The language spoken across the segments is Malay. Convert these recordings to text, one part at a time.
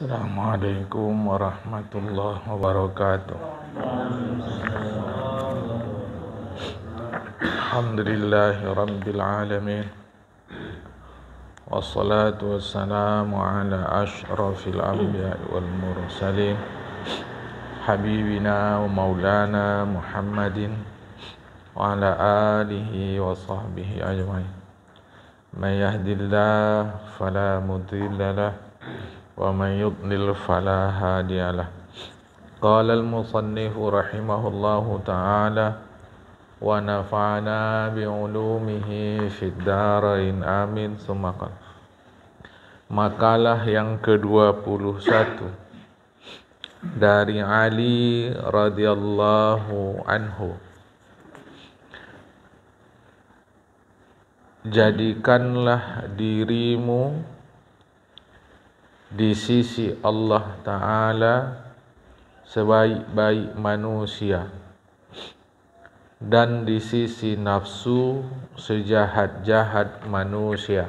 Assalamualaikum warahmatullahi wabarakatuh. Alhamdulillahi rabbil alamin. Wassalatu wassalamu ala ashrafil anbiya'i wal mursalin habibina wa maulana Muhammadin wa ala alihi wa sahbihi ajma'in. May yahdihillahu fala mudilla lahu wa man yudlil fala hadiyalah. Qala al-musannif rahimahullahu ta'ala wa nafa'ana bi'ulumihi fid dharain amin. Summa qala. Makalah yang ke-21 dari Ali radhiyallahu anhu. Jadikanlah dirimu di sisi Allah Ta'ala sebaik-baik manusia, dan di sisi nafsu sejahat-jahat manusia.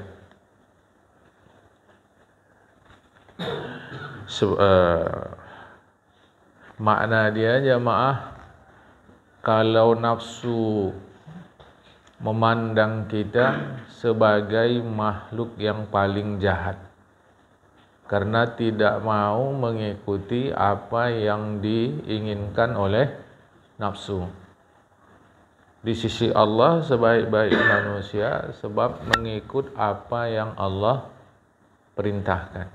Makna dia jemaah, kalau nafsu memandang kita sebagai makhluk yang paling jahat, karena tidak mau mengikuti apa yang diinginkan oleh nafsu. Di sisi Allah sebaik-baik manusia sebab mengikut apa yang Allah perintahkan.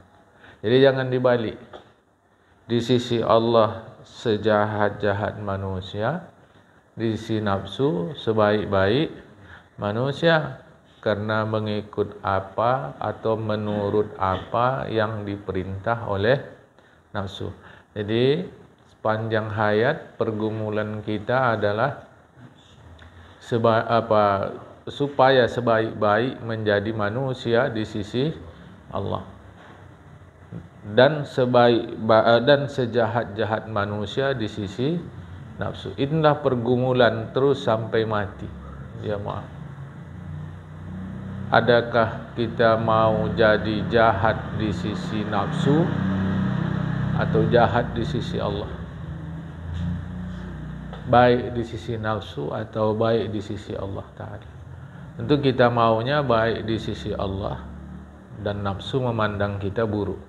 Jadi jangan dibalik. Di sisi Allah sejahat-jahat manusia, di sisi nafsu sebaik-baik manusia, karena mengikut apa atau menurut apa yang diperintah oleh nafsu. Jadi sepanjang hayat pergumulan kita adalah supaya sebaik-baik menjadi manusia di sisi Allah, dan sejahat-jahat manusia di sisi nafsu. Inilah pergumulan terus sampai mati. Ya maaf. Adakah kita mau jadi jahat di sisi nafsu atau jahat di sisi Allah? Baik di sisi nafsu atau baik di sisi Allah Ta'ala? Tentu kita maunya baik di sisi Allah, dan nafsu memandang kita buruk.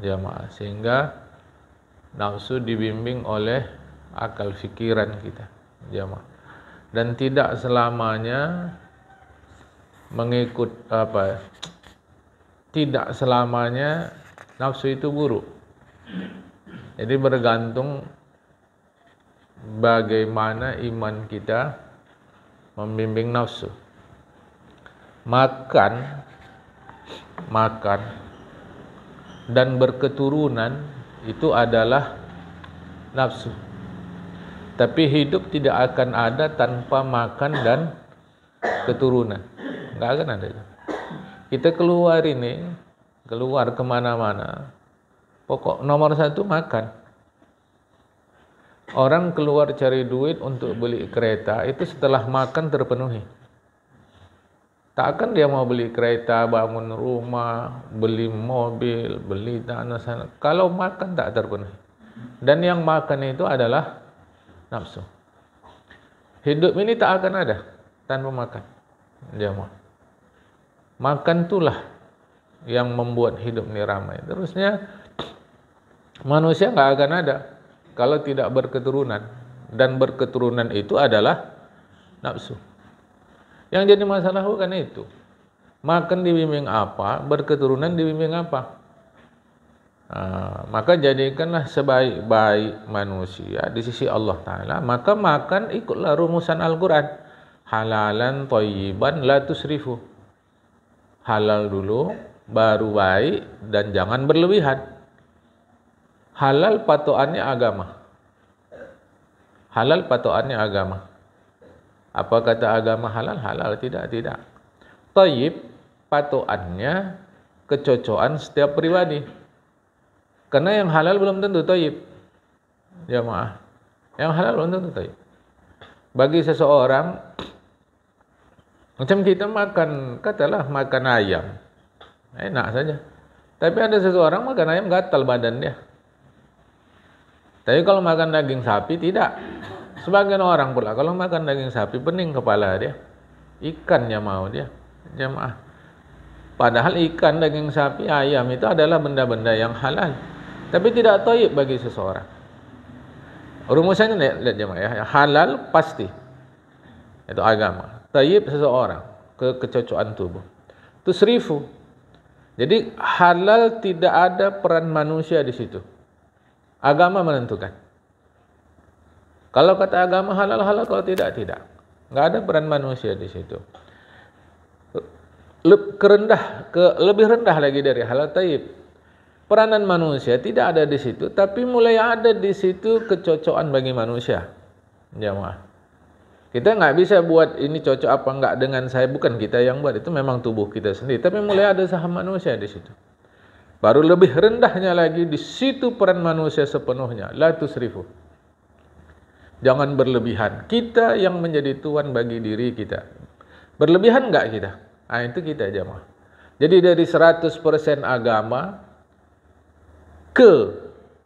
Jamaah, sehingga nafsu dibimbing oleh akal fikiran kita. Jamaah. Dan tidak selamanya mengikut tidak selamanya nafsu itu buruk. Jadi bergantung bagaimana iman kita membimbing nafsu. Makan dan berketurunan itu adalah nafsu. Tapi hidup tidak akan ada tanpa makan dan keturunan. Enggak akan ada. Kita keluar kemana-mana, pokok nomor satu makan. Orang keluar cari duit untuk beli kereta, itu setelah makan terpenuhi. Tak akan dia mau beli kereta, bangun rumah, beli mobil, beli tanah sana, kalau makan tak terpenuhi. Dan yang makan itu adalah nafsu. Hidup ini tak akan ada tanpa makan. Jemaah. Makan itulah yang membuat hidup ini ramai. Terusnya manusia enggak akan ada kalau tidak berketurunan, dan berketurunan itu adalah nafsu. Yang jadi masalah bukan itu. Makan dibimbing apa, berketurunan dibimbing apa? Maka jadikanlah sebaik-baik manusia di sisi Allah Ta'ala. Maka makan ikutlah rumusan Al-Quran. Halalan thayyiban la tusrifu. Halal dulu, baru baik, dan jangan berlebihan. Halal patokannya agama. Halal patokannya agama. Apa kata agama halal? Halal tidak. Thayyib patokannya kecocokan setiap pribadi. Karena yang halal belum tentu thayyib. Jamaah. Yang halal belum tentu thayyib. Bagi seseorang, macam kita makan, katalah makan ayam, enak saja. Tapi ada seseorang makan ayam gatal badan dia. Tapi kalau makan daging sapi tidak. Sebagian orang pula kalau makan daging sapi pening kepala dia. Ikannya mau dia. Jamaah. Padahal ikan, daging sapi, ayam itu adalah benda-benda yang halal. Tapi tidak thayyib bagi seseorang. Rumusannya lihat jemaah ya. Halal pasti. Itu agama. Thayyib seseorang. Kecocokan tubuh. Tusrifu. Jadi halal tidak ada peran manusia di situ. Agama menentukan. Kalau kata agama halal, kalau tidak, tidak. Enggak ada peran manusia di situ. Lebih rendah lagi dari halal thayyib. Peranan manusia tidak ada di situ, tapi mulai ada di situ kecocokan bagi manusia. Jamaah. Kita nggak bisa buat ini cocok apa enggak dengan saya, bukan kita yang buat, itu memang tubuh kita sendiri. Tapi mulai ada saham manusia di situ. Baru lebih rendahnya lagi di situ peran manusia sepenuhnya. La tusrifu. Jangan berlebihan. Kita yang menjadi tuan bagi diri kita. Berlebihan enggak kita? Itu kita jemaah. Jadi dari 100% agama ke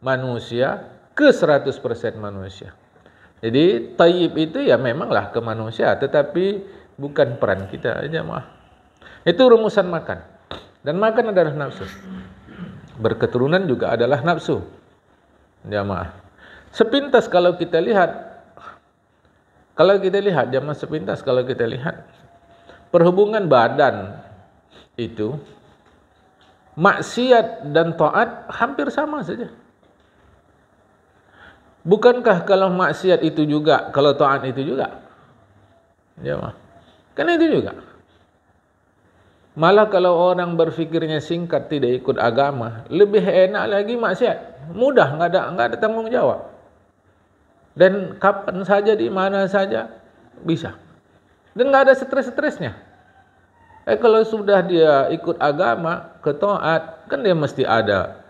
manusia, ke 100% manusia. Jadi thayyib itu ya memanglah ke manusia, tetapi bukan peran kita jemaah. Itu rumusan makan. Dan makan adalah nafsu. Berketurunan juga adalah nafsu. Jamaah. Sepintas kalau kita lihat jamaah, sepintas kalau kita lihat perhubungan badan itu maksiat dan taat hampir sama saja. Bukankah kalau maksiat itu juga, kalau taat itu juga? Jamaah. Kan itu juga. Malah kalau orang berfikirnya singkat, tidak ikut agama, lebih enak lagi maksiat. Mudah, enggak ada tanggung jawab. Dan kapan saja, di mana saja bisa. Dan enggak ada stres-stresnya. Kalau sudah dia ikut agama, ke taat, kan dia mesti ada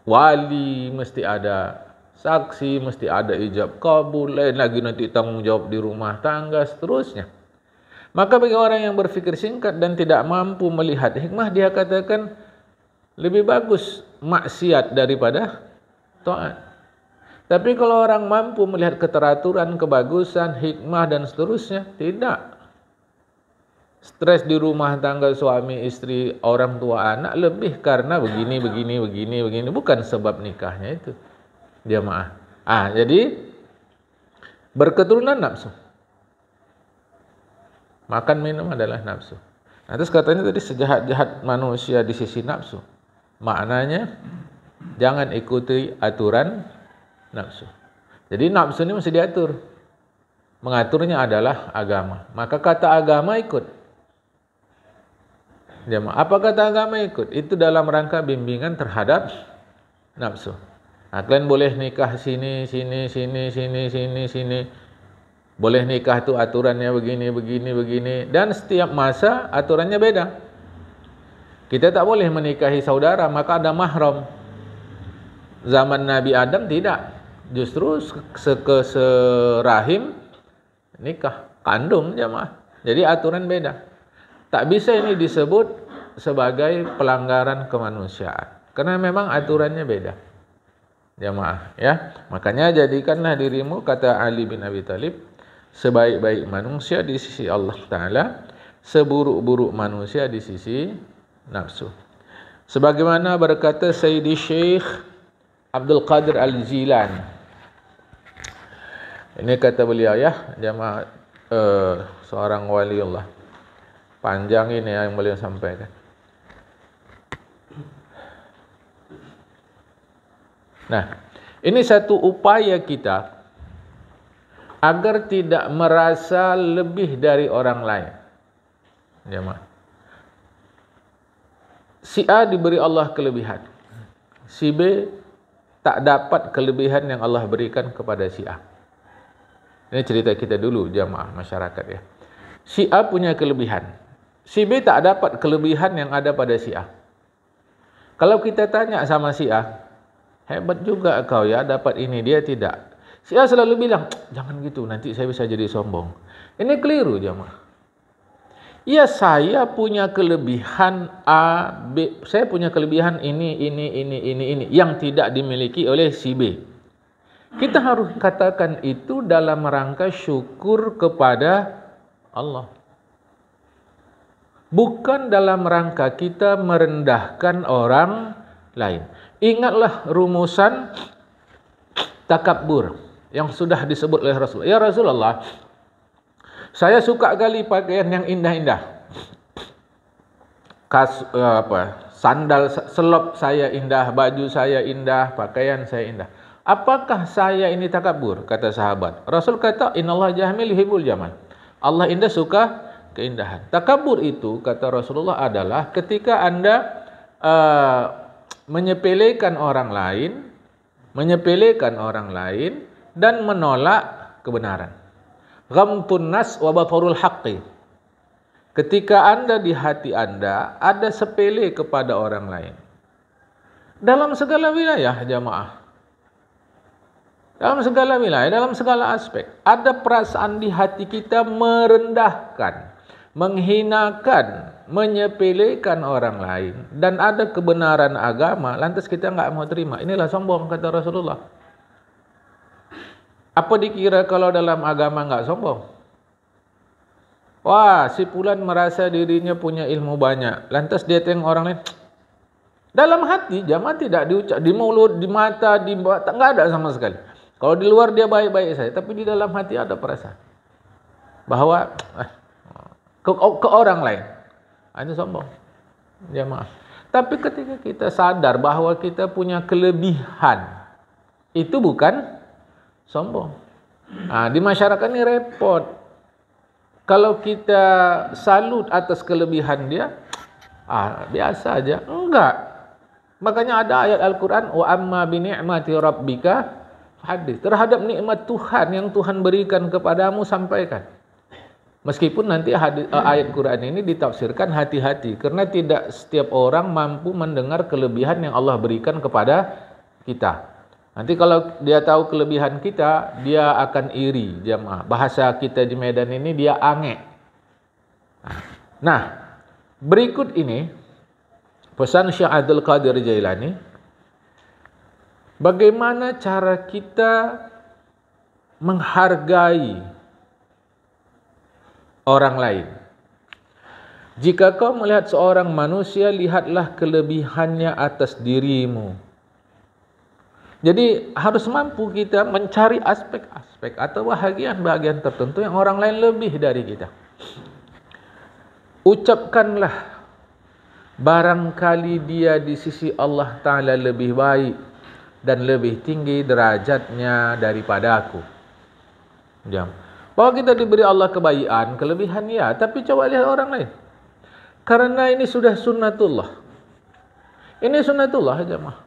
wali, mesti ada saksi, mesti ada ijab kabul, lain lagi nanti tanggung jawab di rumah tangga, seterusnya. Maka bagi orang yang berfikir singkat dan tidak mampu melihat hikmah, dia katakan lebih bagus maksiat daripada taat. Tapi kalau orang mampu melihat keteraturan, kebagusan, hikmah dan seterusnya, tidak. Stres di rumah tangga suami, istri, orang tua, anak lebih karena begini, bukan sebab nikahnya itu. Jamaah. Jadi berketurunan nafsu. Makan minum adalah nafsu. Nah, terus katanya tadi sejahat-jahat manusia di sisi nafsu. Maknanya jangan ikuti aturan nafsu. Jadi nafsu ini mesti diatur. Mengaturnya adalah agama. Maka kata agama ikut. Jemaah, apa kata agama ikut? Itu dalam rangka bimbingan terhadap nafsu. Nah, kalian boleh nikah sini. Boleh nikah tu aturannya begini. Dan setiap masa aturannya beda. Kita tak boleh menikahi saudara, maka ada mahram. Zaman Nabi Adam tidak. Justru serahim nikah, kandung jemaah. Jadi aturan beda. Tak bisa ini disebut sebagai pelanggaran kemanusiaan. Karena memang aturannya beda. Jemaah, ya. Makanya jadikanlah dirimu, kata Ali bin Abi Thalib, sebaik-baik manusia di sisi Allah Ta'ala, seburuk-buruk manusia di sisi nafsu. Sebagaimana berkata Sayyidi Syekh Abdul Qadir Al-Jilani. Ini kata beliau ya, jamaah, seorang wali Allah. Panjang ini yang beliau sampaikan. Nah, ini satu upaya kita agar tidak merasa lebih dari orang lain. Jemaah. Si A diberi Allah kelebihan. Si B tak dapat kelebihan yang Allah berikan kepada si A. Ini cerita kita dulu jemaah masyarakat ya. Si A punya kelebihan. Si B tak dapat kelebihan yang ada pada si A. Kalau kita tanya sama si A, hebat juga kau ya dapat ini, dia tidak. Si A selalu bilang, jangan gitu, nanti saya bisa jadi sombong. Ini keliru jemaah. Ya, saya punya kelebihan A, B, saya punya kelebihan ini yang tidak dimiliki oleh si B. Kita harus katakan itu dalam rangka syukur kepada Allah. Bukan dalam rangka kita merendahkan orang lain. Ingatlah rumusan takabur yang sudah disebut oleh Rasulullah. Ya Rasulullah, saya suka kali pakaian yang indah-indah. Sandal selop saya indah, baju saya indah, pakaian saya indah. Apakah saya ini takabur? Kata sahabat. Rasul kata, Innallaha jamil yuhibbul jamal. Allah indah, suka keindahan. Takabur itu, kata Rasulullah, adalah ketika Anda menyepelekan orang lain dan menolak kebenaran. Ghamtun nas wa batarul haqqi. Ketika Anda di hati Anda ada sepele kepada orang lain. Dalam segala wilayah jamaah. Dalam segala wilayah, dalam segala aspek. Ada perasaan di hati kita merendahkan, menghinakan, menyepelekan orang lain. Dan ada kebenaran agama, lantas kita enggak mau terima. Inilah sombong, kata Rasulullah. Apa dikira kalau dalam agama enggak sombong? Wah, si fulan merasa dirinya punya ilmu banyak. Lantas dia tengok orang lain. Dalam hati, jamaah tidak diucap. Di mulut, di mata, di mata, enggak ada sama sekali. Kalau di luar dia baik-baik saja. Tapi di dalam hati ada perasaan. Bahwa ke orang lain. Itu sombong. Jamaah. Tapi ketika kita sadar bahwa kita punya kelebihan. Itu bukan sombong. Di masyarakat ini repot. Kalau kita salut atas kelebihan dia, biasa aja. Enggak. Makanya ada ayat Al-Quran, wa amma bi ni'mati rabbika hadis. Terhadap nikmat Tuhan yang Tuhan berikan kepadamu, sampaikan. Meskipun nanti ayat Quran ini ditafsirkan hati-hati, karena tidak setiap orang mampu mendengar kelebihan yang Allah berikan kepada kita. Nanti kalau dia tahu kelebihan kita, dia akan iri, jamaah. Bahasa kita di Medan ini dia ange. Nah, berikut ini pesan Syekh Abdul Qadir Jailani. Bagaimana cara kita menghargai orang lain? Jika kau melihat seorang manusia, lihatlah kelebihannya atas dirimu. Jadi harus mampu kita mencari aspek-aspek atau bahagian-bahagian tertentu yang orang lain lebih dari kita. Ucapkanlah, barangkali dia di sisi Allah Ta'ala lebih baik dan lebih tinggi derajatnya daripada aku. Bahwa kita diberi Allah kebaikan, kelebihan ya, tapi coba lihat orang lain. Karena ini sudah sunnatullah. Ini sunnatullah jemaah.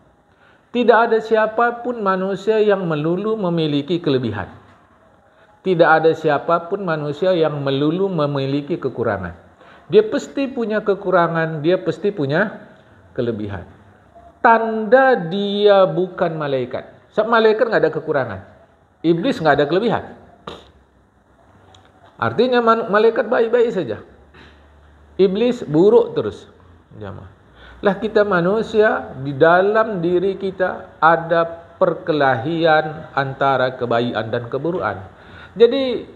Tidak ada siapapun manusia yang melulu memiliki kelebihan. Tidak ada siapapun manusia yang melulu memiliki kekurangan. Dia pasti punya kekurangan, dia pasti punya kelebihan. Tanda dia bukan malaikat. Sebab malaikat enggak ada kekurangan. Iblis enggak ada kelebihan. Artinya malaikat baik-baik saja. Iblis buruk terus. Jamaah. Lah kita manusia, di dalam diri kita ada perkelahian antara kebaikan dan keburukan. Jadi,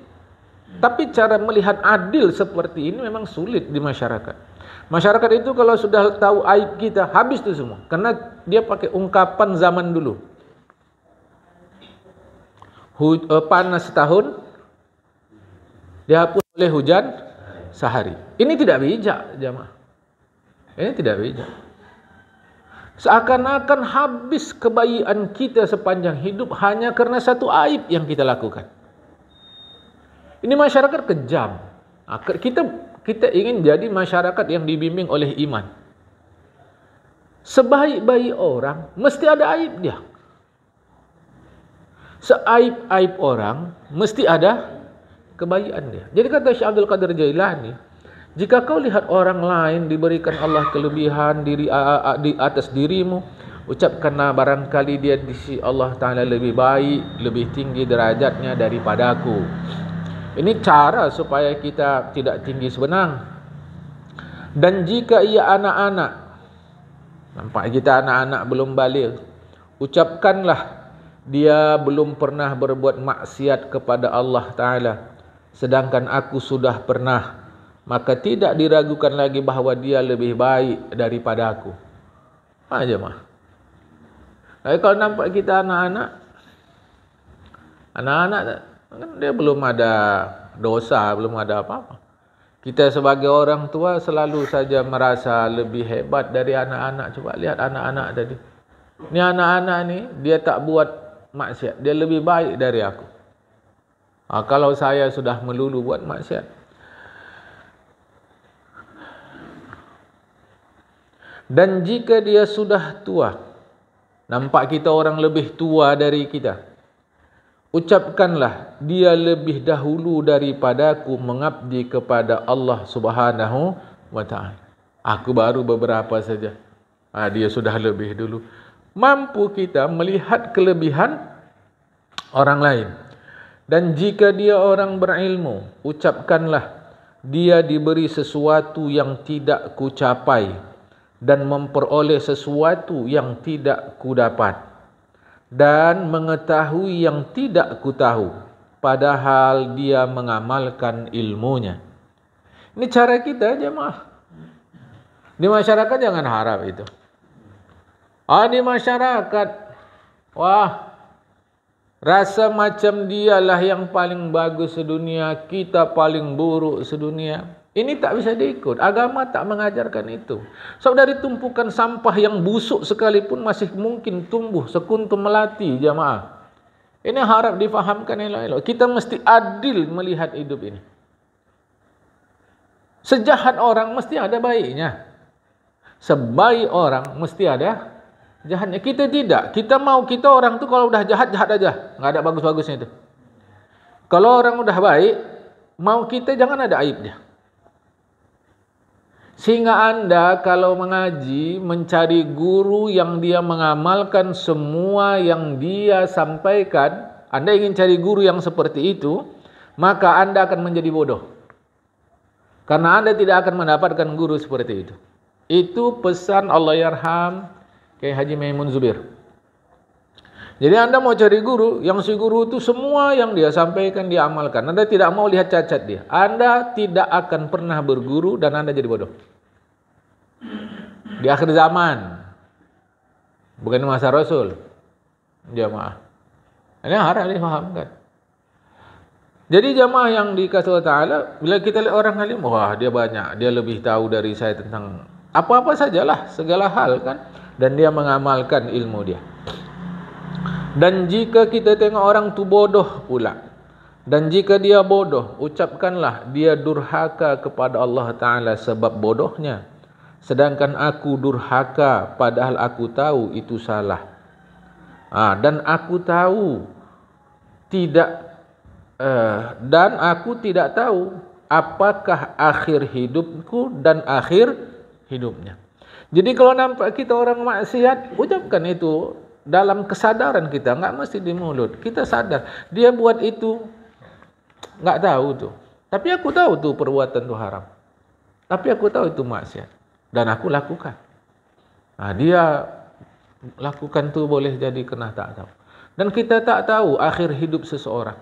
tapi cara melihat adil seperti ini memang sulit di masyarakat. Masyarakat itu kalau sudah tahu aib kita, habis itu semua. Karena dia pakai ungkapan zaman dulu. Panas setahun, dihapus oleh hujan sehari. Ini tidak bijak, jamaah. Ini tidak bijak. Seakan-akan habis kebaikan kita sepanjang hidup hanya karena satu aib yang kita lakukan. Ini masyarakat kejam. Kita ingin jadi masyarakat yang dibimbing oleh iman. Sebaik-baik orang mesti ada aib dia. Seaib-aib orang mesti ada kebaikan dia. Jadi kata Syekh Abdul Qadir Jailani, jika kau lihat orang lain diberikan Allah kelebihan di atas dirimu, ucapkanlah barangkali dia di sisi Allah Ta'ala lebih baik, lebih tinggi derajatnya daripada aku. Ini cara supaya kita tidak tinggi sebenang. Dan jika ia anak-anak, nampak kita anak-anak belum balik, ucapkanlah dia belum pernah berbuat maksiat kepada Allah Ta'ala, sedangkan aku sudah pernah, maka tidak diragukan lagi bahawa dia lebih baik daripada aku. Jemaah. Kalau nampak kita anak-anak dia belum ada dosa, belum ada apa-apa. Kita sebagai orang tua selalu saja merasa lebih hebat dari anak-anak. Coba lihat anak-anak tadi. Ni anak-anak ni, dia tak buat maksiat. Dia lebih baik dari aku. Kalau saya sudah melulu buat maksiat. Dan jika dia sudah tua, nampak kita orang lebih tua dari kita, ucapkanlah dia lebih dahulu daripadaku mengabdi kepada Allah Subhanahu wa ta'ala. Aku baru beberapa saja. Dia sudah lebih dulu. Mampu kita melihat kelebihan orang lain. Dan jika dia orang berilmu, ucapkanlah dia diberi sesuatu yang tidak ku capai dan memperoleh sesuatu yang tidak ku dapat, dan mengetahui yang tidak ku tahu, padahal dia mengamalkan ilmunya. Ini cara kita, jemaah. Di masyarakat jangan harap itu. Di masyarakat, rasa macam dialah yang paling bagus sedunia, kita paling buruk sedunia. Ini tak bisa diikut. Agama tak mengajarkan itu. Sebab dari tumpukan sampah yang busuk sekalipun masih mungkin tumbuh sekuntum melati, jemaah. Ini harap difahamkan elok-elok. Kita mesti adil melihat hidup ini. Sejahat orang mesti ada baiknya. Sebaik orang mesti ada jahatnya. Kita tidak. Kita mau kita orang tu kalau udah jahat, jahat aja. Nggak ada bagus-bagusnya itu. Kalau orang udah baik, mau kita jangan ada aibnya. Sehingga Anda kalau mengaji, mencari guru yang dia mengamalkan semua yang dia sampaikan, Anda ingin cari guru yang seperti itu, maka Anda akan menjadi bodoh. Karena Anda tidak akan mendapatkan guru seperti itu. Itu pesan Allahyarham Kiai Haji Maimun Zubir. Jadi Anda mau cari guru, yang si guru itu semua yang dia sampaikan dia amalkan. Anda tidak mau lihat cacat dia. Anda tidak akan pernah berguru dan Anda jadi bodoh. Di akhir zaman, bukan masa Rasul, jamaah. Ini harap difahamkan. Jadi jamaah yang dikasih Allah Ta'ala, bila kita lihat orang alim, wah dia banyak, dia lebih tahu dari saya tentang apa-apa sajalah, segala hal kan. Dan dia mengamalkan ilmu dia. Dan jika kita tengok orang tu bodoh pula, dan jika dia bodoh, ucapkanlah dia durhaka kepada Allah Ta'ala sebab bodohnya. Sedangkan aku durhaka padahal aku tahu itu salah. Dan aku tahu dan aku tidak tahu apakah akhir hidupku dan akhir hidupnya. Jadi kalau nampak kita orang maksiat, ucapkan itu dalam kesadaran kita, enggak mesti di mulut. Kita sadar dia buat itu enggak tahu tuh. Tapi aku tahu tuh perbuatan itu haram. Tapi aku tahu itu maksiat. Dan aku lakukan. Dia lakukan tu boleh jadi kena tak tahu. Dan kita tak tahu akhir hidup seseorang.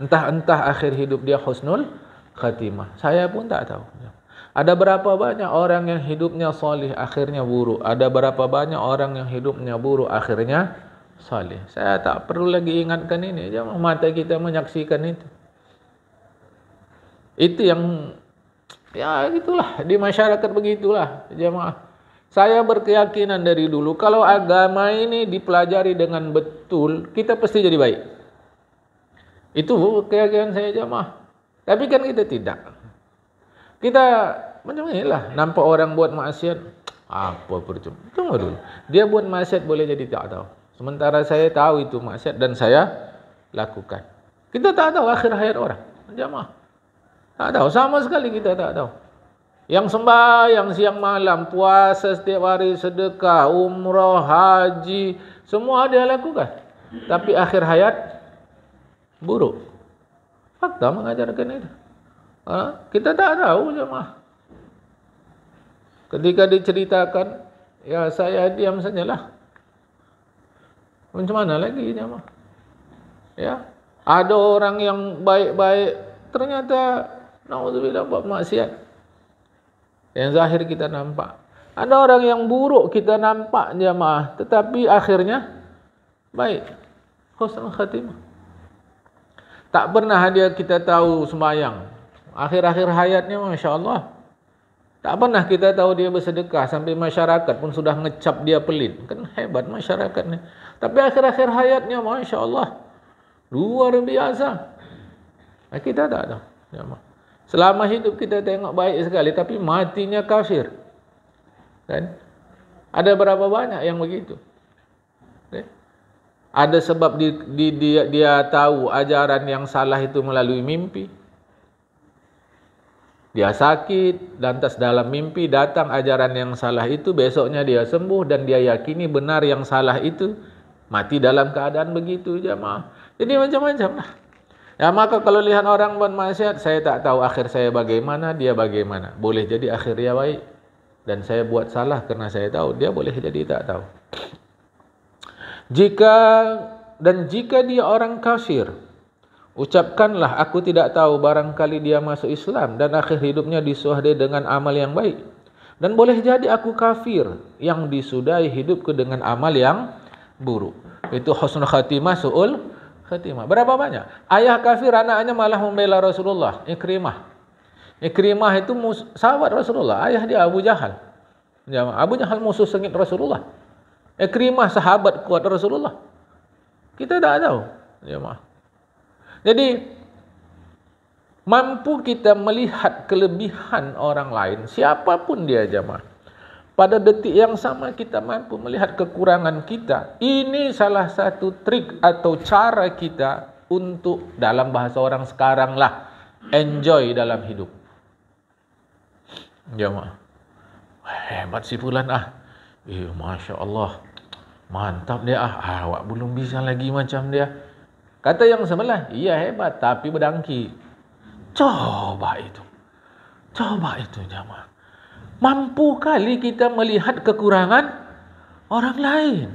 Entah akhir hidup dia husnul khatimah. Saya pun tak tahu. Ada berapa banyak orang yang hidupnya soleh akhirnya buruk. Ada berapa banyak orang yang hidupnya buruk akhirnya soleh. Saya tak perlu lagi ingatkan ini. Jangan mata kita menyaksikan itu. Itu yang itulah di masyarakat begitulah jemaah. Saya berkeyakinan dari dulu kalau agama ini dipelajari dengan betul, kita pasti jadi baik. Itu keyakinan saya jemaah. Tapi kan kita tidak. Kita macam inilah, nampak orang buat maksiat, apa percuma. Tunggu dulu. Dia buat maksiat boleh jadi tak tahu. Sementara saya tahu itu maksiat dan saya lakukan. Kita tak tahu akhir hayat orang. Jemaah. Tak tahu, sama sekali kita tak tahu. Yang sembahyang siang malam, puasa setiap hari, sedekah, umrah, haji, semua dia lakukan. Tapi akhir hayat buruk. Fakta mengajarkan itu. Kita tak tahu jemaah. Ketika diceritakan, ya saya diam sajalah. Macam mana lagi jemaah? Ya, ada orang yang baik-baik ternyata naudzubillah buat maksiat. Yang zahir kita nampak. Ada orang yang buruk kita nampak jemaah, tetapi akhirnya baik. Husnul khatimah. Tak pernah dia kita tahu sembahyang. Akhir-akhir hayatnya Masya Allah. Tak pernah kita tahu dia bersedekah. Sampai masyarakat pun sudah ngecap dia pelit. Kan hebat masyarakat ni. Tapi akhir-akhir hayatnya Masya Allah. Luar biasa. Kita tak tahu. Selama hidup kita tengok baik sekali. Tapi matinya kafir. Kan? Ada berapa banyak yang begitu? Kan? Ada sebab dia tahu ajaran yang salah itu melalui mimpi. Dia sakit, lantas dalam mimpi datang ajaran yang salah itu, besoknya dia sembuh dan dia yakini benar yang salah itu, mati dalam keadaan begitu jemaah. Jadi macam-macam lah. Ya maka kalau lihat orang buat maksiat, saya tak tahu akhir saya bagaimana, dia bagaimana. Boleh jadi akhir dia baik. Dan saya buat salah karena saya tahu, dia boleh jadi tak tahu. Jika dia orang kafir, ucapkanlah aku tidak tahu, barangkali dia masuk Islam dan akhir hidupnya disuhadi dengan amal yang baik. Dan boleh jadi aku kafir yang disudahi hidupku dengan amal yang buruk. Itu husnul khatimah, su'ul khatimah. Berapa banyak? Ayah kafir, anaknya malah membela Rasulullah. Ikrimah itu sahabat Rasulullah. Ayah dia Abu Jahal. Abu Jahal musuh sengit Rasulullah. Ikrimah sahabat kuat Rasulullah. Kita tak tahu. Jadi mampu kita melihat kelebihan orang lain, siapapun dia jemaah. Pada detik yang sama kita mampu melihat kekurangan kita. Ini salah satu trik atau cara kita untuk, dalam bahasa orang sekarang lah, enjoy dalam hidup. Jemaah, hebat si fulan Masya Allah, mantap dia awak belum bisa lagi macam dia. Kata yang sebelah, iya hebat tapi berdangki. Coba itu jemaah. Mampu kali kita melihat kekurangan orang lain.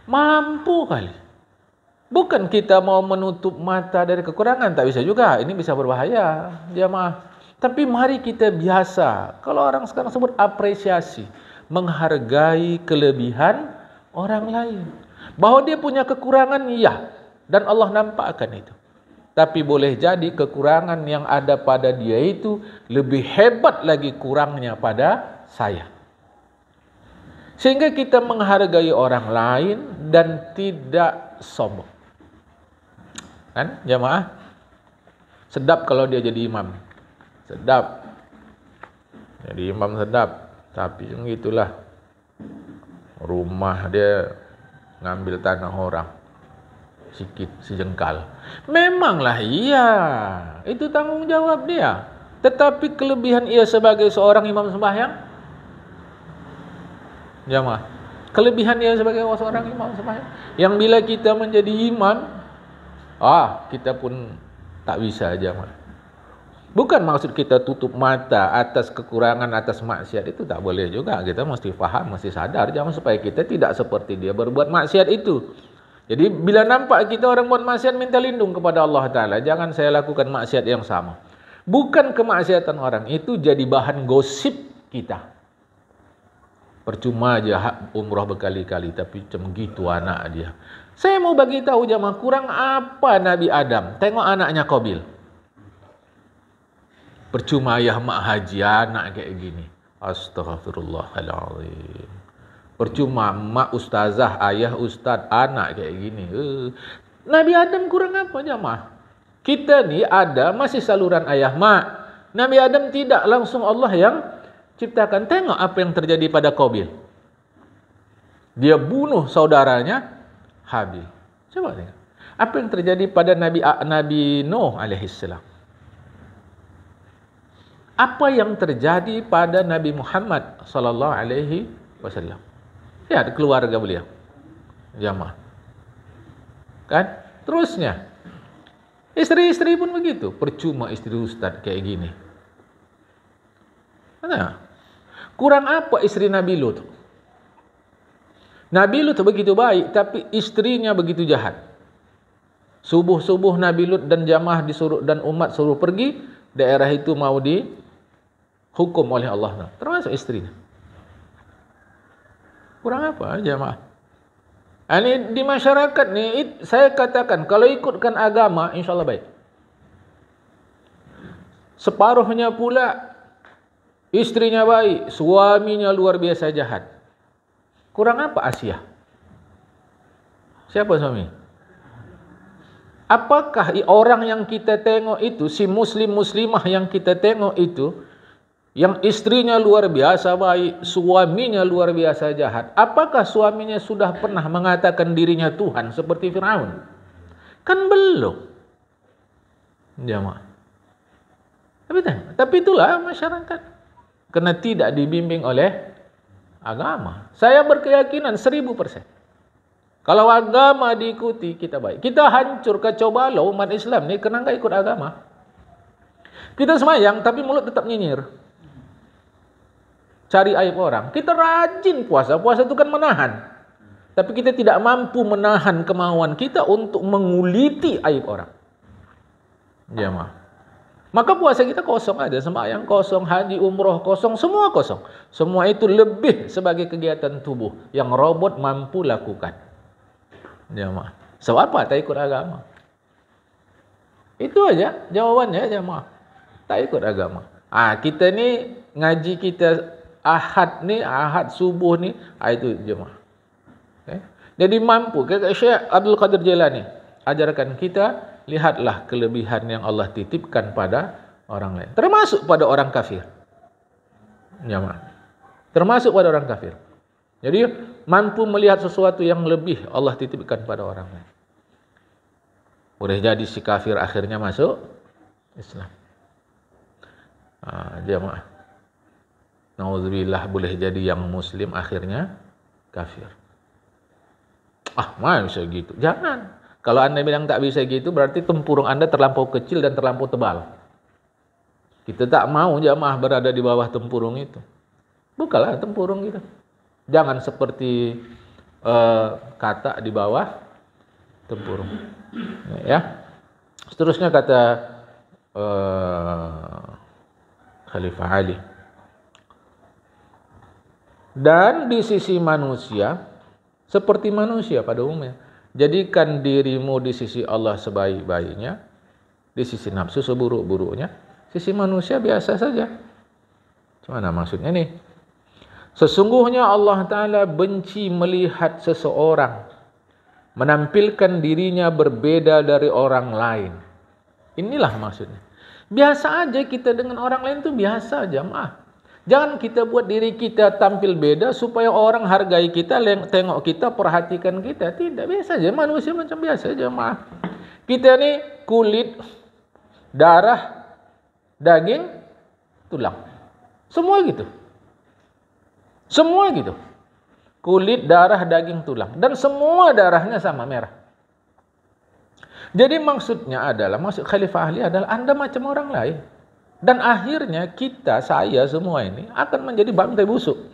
Mampu kali. Bukan kita mau menutup mata dari kekurangan, tak bisa juga. Ini bisa berbahaya, jemaah. Tapi mari kita biasa. Kalau orang sekarang sebut apresiasi, menghargai kelebihan orang lain. Bahwa dia punya kekurangan, iya. Dan Allah nampakkan itu. Tapi boleh jadi kekurangan yang ada pada dia itu lebih hebat lagi kurangnya pada saya. Sehingga kita menghargai orang lain dan tidak sombong. Kan jemaah? Sedap kalau dia jadi imam. Sedap. Jadi imam sedap. Tapi begitulah. Rumah dia ngambil tanah orang. Sikit sejengkal. Memanglah iya, itu tanggung jawab dia. Tetapi kelebihan ia sebagai seorang imam sembahyang, jemaah, kelebihan ia sebagai seorang imam sembahyang, yang bila kita menjadi imam, kita pun tak bisa jemaah. Bukan maksud kita tutup mata atas kekurangan, atas maksiat, itu tak boleh juga. Kita mesti faham, mesti sadar, jangan supaya kita tidak seperti dia berbuat maksiat itu. Jadi bila nampak kita orang buat maksiat, minta lindung kepada Allah Ta'ala. Jangan saya lakukan maksiat yang sama. Bukan kemaksiatan orang itu jadi bahan gosip kita. Percuma aja umrah berkali-kali, tapi macam gitu anak dia. Saya mau bagi tahu jemaah, kurang apa Nabi Adam? Tengok anaknya Qabil. Percuma ayah mak haji anak kayak gini. Astaghfirullahaladzim. Percuma mak ustazah, ayah ustaz, anak kayak gini. Nabi Adam kurang apa jemaah? Kita ni ada masih saluran ayah mak. Nabi Adam tidak, langsung Allah yang ciptakan. Tengok apa yang terjadi pada Qabil. Dia bunuh saudaranya Habil. Coba tengok. Apa yang terjadi pada Nabi Nuh alaihissalam? Apa yang terjadi pada Nabi Muhammad sallallahu alaihi wasallam? Lihat keluarga beliau. Jamaah. Kan? Terusnya. Istri-istri pun begitu. Percuma istri ustaz kayak gini. Nah, Kurang apa istri Nabi Lut? Nabi Lut begitu baik, tapi istrinya begitu jahat. Subuh-subuh Nabi Lut dan jamaah disuruh dan umat suruh pergi, daerah itu mau dihukum oleh Allah, termasuk istrinya. Kurang apa jamaah? Ini di masyarakat nih, saya katakan kalau ikutkan agama, insya Allah baik. Separuhnya pula istrinya baik, suaminya luar biasa jahat. Kurang apa Asia? Siapa suami? Apakah orang yang kita tengok itu, si muslim-muslimah yang kita tengok itu, yang istrinya luar biasa baik, suaminya luar biasa jahat, apakah suaminya sudah pernah mengatakan dirinya Tuhan seperti Firaun? Kan belum. Jamaah. Tapi itulah masyarakat. Karena tidak dibimbing oleh agama. Saya berkeyakinan 1000%. Kalau agama diikuti, kita baik. Kita hancur kacau balau umat Islam ni kena enggak ikut agama. Kita semayang tapi mulut tetap nyinyir. Cari aib orang. Kita rajin puasa. Puasa itu kan menahan. Tapi kita tidak mampu menahan kemauan kita untuk menguliti aib orang. Jamaah. Maka puasa kita kosong aja, sembahyang kosong, haji, umroh kosong, semua kosong. Semua itu lebih sebagai kegiatan tubuh yang robot mampu lakukan. Jamaah. Sebab apa? Tak ikut agama. Itu aja jawabannya, jamaah. Tak ikut agama. Kita ni ngaji kita Ahad ni, Ahad subuh ni, itu jemaah. Okay. Jadi mampu. Syekh Abdul Qadir Jailani ajarkan kita, lihatlah kelebihan yang Allah titipkan pada orang lain. Termasuk pada orang kafir. Jemaah. Termasuk pada orang kafir. Jadi mampu melihat sesuatu yang lebih Allah titipkan pada orang lain. Boleh jadi si kafir akhirnya masuk Islam. Jemaah. Nauzubillah, boleh jadi yang muslim akhirnya kafir. Mana bisa gitu? Jangan. Kalau anda bilang tak bisa gitu, berarti tempurung anda terlampau kecil dan terlampau tebal. Kita tak mau jamaah berada di bawah tempurung itu. Bukalah tempurung kita. Jangan seperti kata di bawah tempurung. Ya. Seterusnya kata Khalifah Ali. Dan di sisi manusia, seperti manusia pada umumnya, jadikan dirimu di sisi Allah sebaik-baiknya, di sisi nafsu seburuk-buruknya, sisi manusia biasa saja. Mana maksudnya nih? Sesungguhnya Allah Ta'ala benci melihat seseorang menampilkan dirinya berbeda dari orang lain. Inilah maksudnya. Biasa aja kita dengan orang lain itu biasa aja, Jangan kita buat diri kita tampil beda supaya orang hargai kita, tengok kita, perhatikan kita. Tidak, biasa aja. Manusia macam biasa aja, Kita ni kulit, darah, daging, tulang. Semua gitu. Semua gitu. Kulit, darah, daging, tulang. Dan semua darahnya sama, merah. Jadi maksudnya adalah, maksud Khalifah Ali adalah anda macam orang lain. Dan akhirnya kita, saya semua ini akan menjadi bangkai busuk.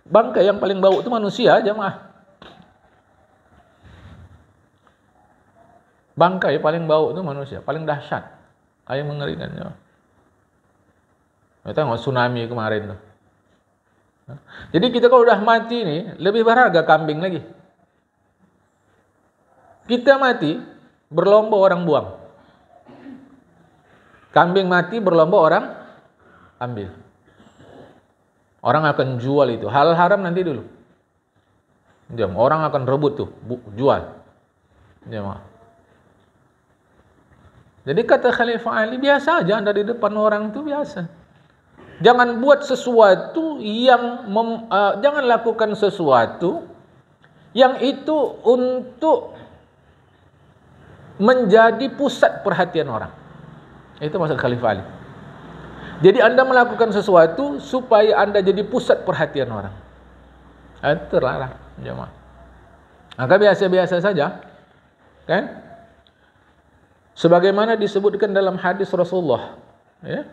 Bangkai yang paling bau itu manusia, jemaah. Bangkai paling bau itu manusia, paling dahsyat. Kayak mengerikan. Kita tengok tsunami kemarin tuh. Jadi kita kalau udah mati ini, lebih berharga kambing lagi. Kita mati, berlomba orang buang. Kambing mati berlomba orang ambil. Orang akan jual itu. Halal haram nanti dulu. Orang akan rebut tuh, jual. Jadi kata Khalifah Ali, biasa aja anda di depan orang itu biasa. Jangan buat sesuatu yang jangan lakukan sesuatu yang itu untuk menjadi pusat perhatian orang. Itu maksud Khalifah Ali. Jadi anda melakukan sesuatu supaya anda jadi pusat perhatian orang. Itu terlarang, jemaah. Maka biasa-biasa saja, kan? Sebagaimana disebutkan dalam hadis Rasulullah, ya.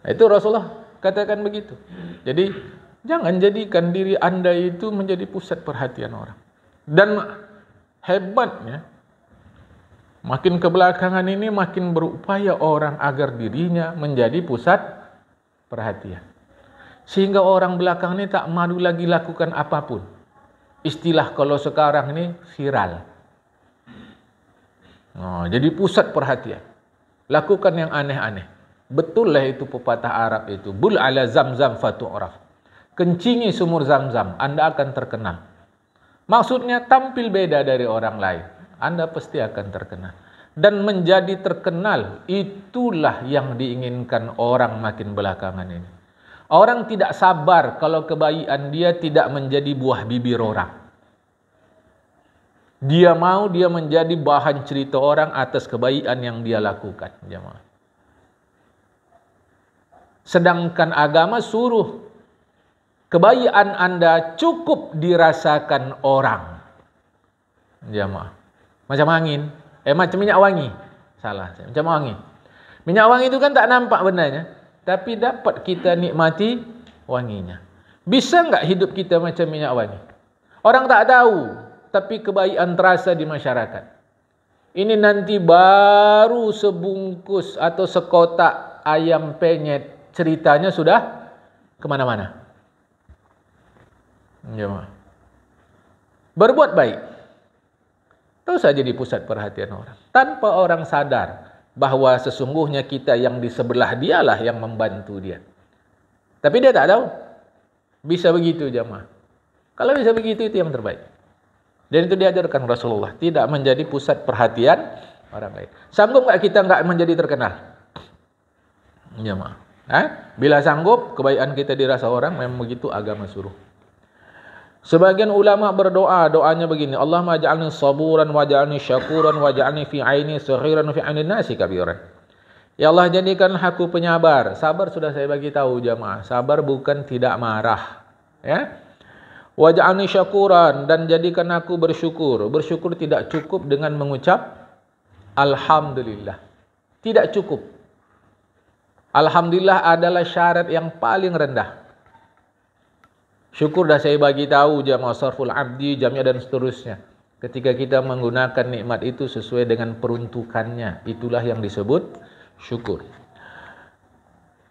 Itu Rasulullah katakan begitu. Jadi jangan jadikan diri Anda itu menjadi pusat perhatian orang. Dan hebatnya, makin kebelakangan ini makin berupaya orang agar dirinya menjadi pusat perhatian. Sehingga orang belakangan ini tak malu lagi lakukan apapun. Istilah kalau sekarang ini viral. Jadi pusat perhatian. Lakukan yang aneh-aneh. Betul lah itu pepatah Arab itu. Bul ala zamzam fatu'raf. Kencingi sumur Zamzam, Anda akan terkenal. Maksudnya tampil beda dari orang lain, Anda pasti akan terkenal. Dan menjadi terkenal, itulah yang diinginkan orang makin belakangan ini. Orang tidak sabar kalau kebaikan dia tidak menjadi buah bibir orang. Dia mau dia menjadi bahan cerita orang atas kebaikan yang dia lakukan. Jemaah. Sedangkan agama suruh kebaikan Anda cukup dirasakan orang. Jemaah. Macam angin. Macam minyak wangi. Salah. Macam wangi. Minyak wangi itu kan tak nampak benarnya, tapi dapat kita nikmati wanginya. Bisa enggak hidup kita macam minyak wangi? Orang tak tahu, tapi kebaikan terasa di masyarakat. Ini nanti baru sebungkus atau sekotak ayam penyet, ceritanya sudah kemana-mana. Jemaah. Berbuat baik terus saja di pusat perhatian orang, tanpa orang sadar bahwa sesungguhnya kita yang di sebelah dialah yang membantu dia. Tapi dia tak tahu. Bisa begitu jemaah. Kalau bisa begitu, itu yang terbaik. Dan itu diajarkan Rasulullah, tidak menjadi pusat perhatian orang lain. Sanggup tak kita enggak menjadi terkenal? Jemaah. Bila sanggup, kebaikan kita dirasa orang, memang begitu agama suruh. Sebagian ulama berdoa, doanya begini, Allahumma ja'alni saburan wa ja'alni syakuran wa ja'alni fi aini saghiran fi aini nasi kabiran. Ya Allah, jadikan aku penyabar. Sabar sudah saya bagi tahu jemaah. Sabar bukan tidak marah, ya. Wa ja'alni syakuran, dan jadikan aku bersyukur. Bersyukur tidak cukup dengan mengucap alhamdulillah. Tidak cukup. Alhamdulillah adalah syarat yang paling rendah. Syukur dah saya bagi tahu jamaah sarful abdi, jami'ah dan seterusnya. Ketika kita menggunakan nikmat itu sesuai dengan peruntukannya, itulah yang disebut syukur.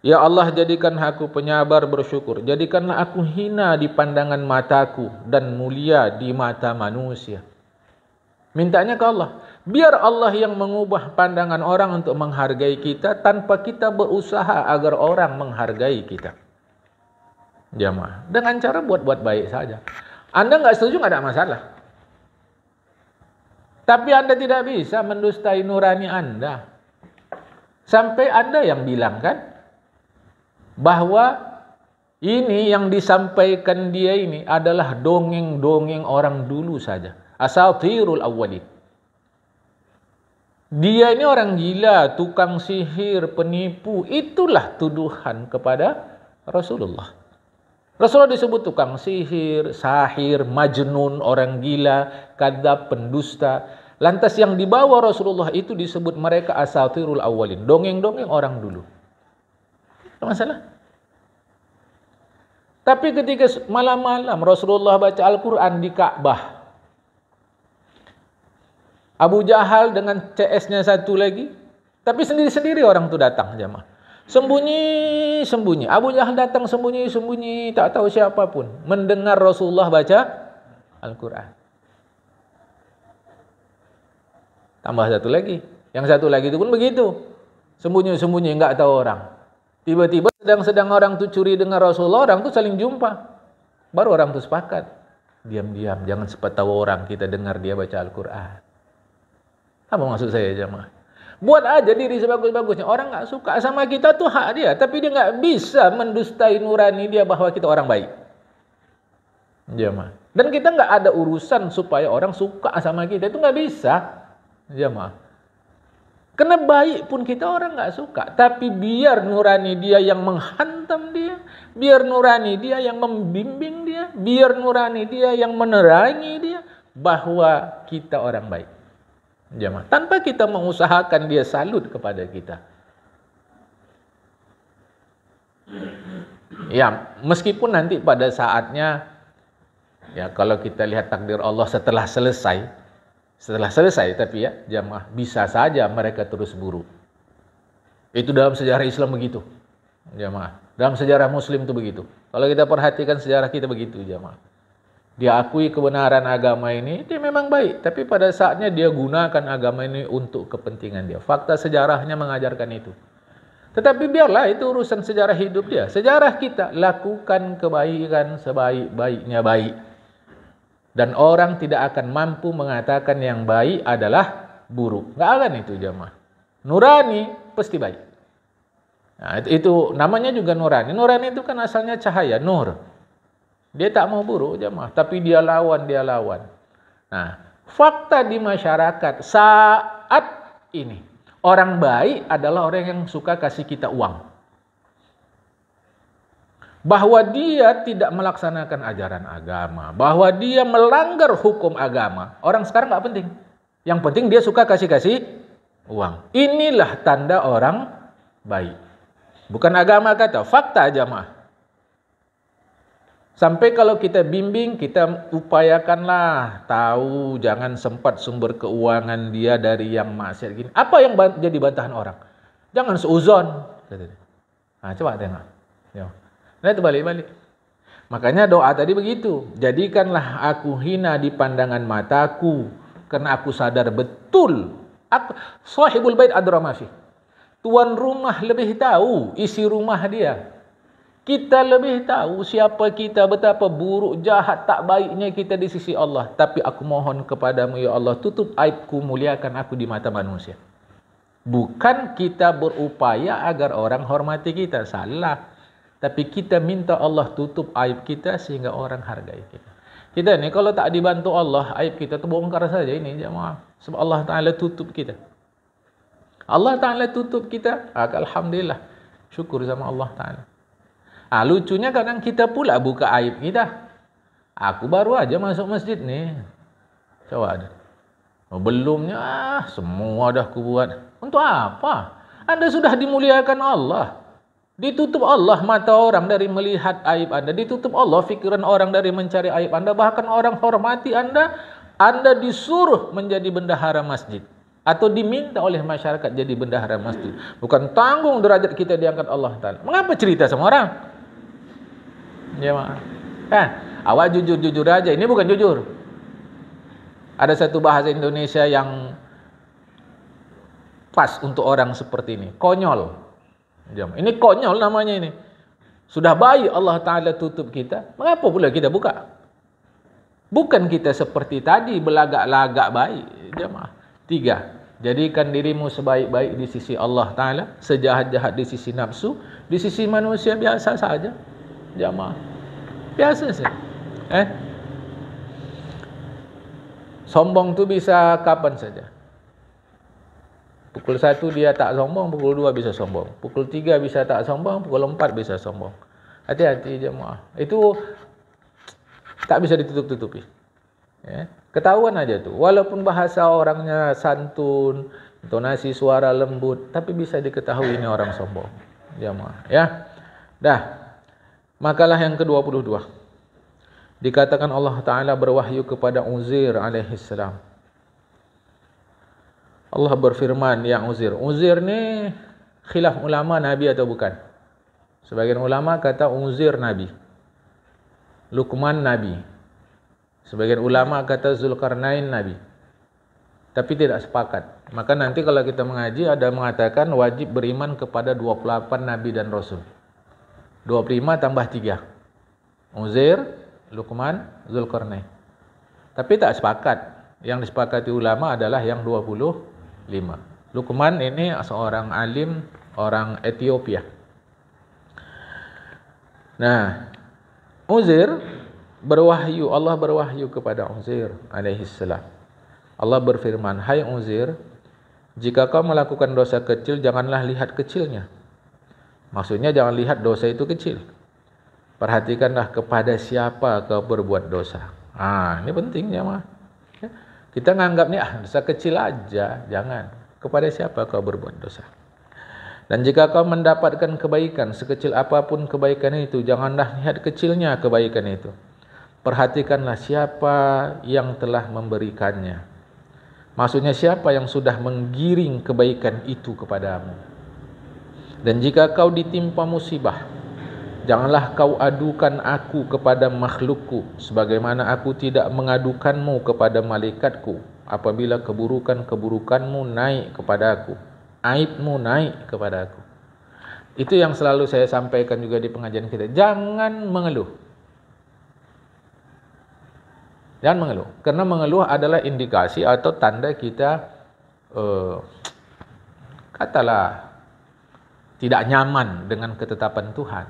Ya Allah, jadikan aku penyabar bersyukur. Jadikanlah aku hina di pandangan mataku dan mulia di mata manusia. Mintanya ke Allah. Biar Allah yang mengubah pandangan orang untuk menghargai kita tanpa kita berusaha agar orang menghargai kita. Jamaah, dengan cara buat-buat baik saja. Anda enggak setuju, enggak ada masalah. Tapi Anda tidak bisa mendustai nurani Anda. Sampai ada yang bilang kan, bahwa ini yang disampaikan dia ini adalah dongeng-dongeng orang dulu saja. Asatirul awwalin. Dia ini orang gila, tukang sihir, penipu. Itulah tuduhan kepada Rasulullah. Rasulullah disebut tukang sihir, sahir, majnun, orang gila, kadzab, pendusta. Lantas yang dibawa Rasulullah itu disebut mereka asatirul awwalin, dongeng-dongeng orang dulu. Tidak masalah. Tapi ketika malam-malam Rasulullah baca Al-Quran di Ka'bah, Abu Jahal dengan CS-nya satu lagi, tapi sendiri-sendiri orang itu datang jemaah. Sembunyi-sembunyi. Abu Jahal datang sembunyi-sembunyi, tak tahu siapapun, mendengar Rasulullah baca Al-Quran. Tambah satu lagi. Yang satu lagi itu pun begitu. Sembunyi-sembunyi, enggak tahu orang. Tiba-tiba sedang orang itu curi dengar Rasulullah, orang itu saling jumpa. Baru orang itu sepakat. Diam-diam, jangan sempat tahu orang kita dengar dia baca Al-Quran. Apa maksud saya jemaah? Buat aja diri sebagus-bagusnya. Orang enggak suka sama kita tuh hak dia, tapi dia enggak bisa mendustai nurani dia bahwa kita orang baik. Jemaah. Dan kita enggak ada urusan supaya orang suka sama kita, itu enggak bisa. Jemaah. Karena baik pun kita orang enggak suka, tapi biar nurani dia yang menghantam dia, biar nurani dia yang membimbing dia, biar nurani dia yang menerangi dia bahwa kita orang baik. Jemaah, tanpa kita mengusahakan dia salut kepada kita. Ya, meskipun nanti pada saatnya, ya kalau kita lihat takdir Allah setelah selesai tapi ya jamaah, bisa saja mereka terus buruk. Itu dalam sejarah Islam begitu, jamaah. Dalam sejarah Muslim itu begitu. Kalau kita perhatikan sejarah kita begitu, jamaah. Dia akui kebenaran agama ini, dia memang baik. Tapi pada saatnya dia gunakan agama ini untuk kepentingan dia. Fakta sejarahnya mengajarkan itu. Tetapi biarlah itu urusan sejarah hidup dia. Sejarah kita, lakukan kebaikan sebaik-baiknya baik. Dan orang tidak akan mampu mengatakan yang baik adalah buruk. Nggak akan itu jamaah. Nurani pasti baik. Nah, itu namanya juga nurani. Nurani itu kan asalnya cahaya, nur. Dia tak mau buruk jamaah, tapi dia lawan. Nah, fakta di masyarakat saat ini, orang baik adalah orang yang suka kasih kita uang. Bahwa dia tidak melaksanakan ajaran agama, bahwa dia melanggar hukum agama, orang sekarang nggak penting. Yang penting dia suka kasih uang. Inilah tanda orang baik. Bukan agama kata, fakta jamaah. Sampai kalau kita bimbing, kita upayakanlah tahu, jangan sempat sumber keuangan dia dari yang maksiat gini. Apa yang jadi bantahan orang? Jangan seuzon. Nah, coba tengok. Nah, itu balik-balik. Makanya doa tadi begitu. Jadikanlah aku hina di pandangan mataku, karena aku sadar betul. Sahibul bait adra ma fi. Tuan rumah lebih tahu isi rumah dia. Kita lebih tahu siapa kita, betapa buruk, jahat, tak baiknya kita di sisi Allah. Tapi aku mohon kepadamu ya Allah, tutup aibku, muliakan aku di mata manusia. Bukan kita berupaya agar orang hormati kita, salah. Tapi kita minta Allah tutup aib kita sehingga orang hargai kita. Kita ni kalau tak dibantu Allah, aib kita terbongkar saja ini jemaah. Sebab Allah Ta'ala tutup kita. Allah Ta'ala tutup kita, alhamdulillah. Syukur sama Allah Ta'ala. Lucunya kadang kita pula buka aib kita. Aku baru aja masuk masjid nih. Coba ada. Belumnya semua dah aku buat. Untuk apa? Anda sudah dimuliakan Allah. Ditutup Allah mata orang dari melihat aib Anda. Ditutup Allah fikiran orang dari mencari aib Anda. Bahkan orang hormati Anda. Anda disuruh menjadi bendahara masjid. Atau diminta oleh masyarakat jadi bendahara masjid. Bukan tanggung derajat kita diangkat Allah Ta'ala. Mengapa cerita sama orang? Ya, awak jujur-jujur aja. Ini bukan jujur. Ada satu bahasa Indonesia yang pas untuk orang seperti ini. Konyol. Ini konyol namanya ini. Sudah baik Allah Ta'ala tutup kita. Mengapa pula kita buka? Bukan kita seperti tadi belagak-lagak baik. Jemaah. 3. Jadikan dirimu sebaik-baik di sisi Allah Ta'ala. Sejahat-jahat di sisi nafsu. Di sisi manusia biasa saja. Jamaah. Biasa saja. Sombong tu bisa kapan saja. Pukul 1 dia tak sombong, pukul 2 bisa sombong. Pukul 3 bisa tak sombong, pukul 4 bisa sombong. Hati-hati jemaah. Itu tak bisa ditutup-tutupi. Ketahuan aja tu. Walaupun bahasa orangnya santun, intonasi suara lembut, tapi bisa diketahui ini orang sombong. Jemaah, ya. Dah. Makalah yang ke-22. Dikatakan Allah Ta'ala berwahyu kepada Uzair alaihissalam. Allah berfirman, ya Uzair. Uzair ni khilaf ulama Nabi atau bukan? Sebagian ulama kata Uzair Nabi. Luqman Nabi. Sebagian ulama kata Zulkarnain Nabi. Tapi tidak sepakat. Maka nanti kalau kita mengaji ada mengatakan wajib beriman kepada 28 Nabi dan Rasul. 25 tambah 3. Uzair, Luqman, Zulkarnain. Tapi tak sepakat. Yang disepakati ulama adalah yang 25. Luqman ini seorang alim, orang Ethiopia. Nah, Uzair berwahyu, Allah berwahyu kepada Uzair alaihissalam. Allah berfirman, hai Uzair, jika kau melakukan dosa kecil, janganlah lihat kecilnya. Maksudnya jangan lihat dosa itu kecil. Perhatikanlah kepada siapa kau berbuat dosa. Ini penting jemaah. Kita nganggap ni dosa kecil aja, jangan. Kepada siapa kau berbuat dosa. Dan jika kau mendapatkan kebaikan, sekecil apapun kebaikan itu, janganlah lihat kecilnya kebaikan itu. Perhatikanlah siapa yang telah memberikannya. Maksudnya siapa yang sudah menggiring kebaikan itu kepadamu. Dan jika kau ditimpa musibah, janganlah kau adukan aku kepada makhlukku, sebagaimana aku tidak mengadukanmu kepada malaikatku apabila keburukan-keburukanmu naik kepada aku, aibmu naik kepada aku. Itu yang selalu saya sampaikan juga di pengajian kita. Jangan mengeluh. Jangan mengeluh. Karena mengeluh adalah indikasi atau tanda kita katalah tidak nyaman dengan ketetapan Tuhan.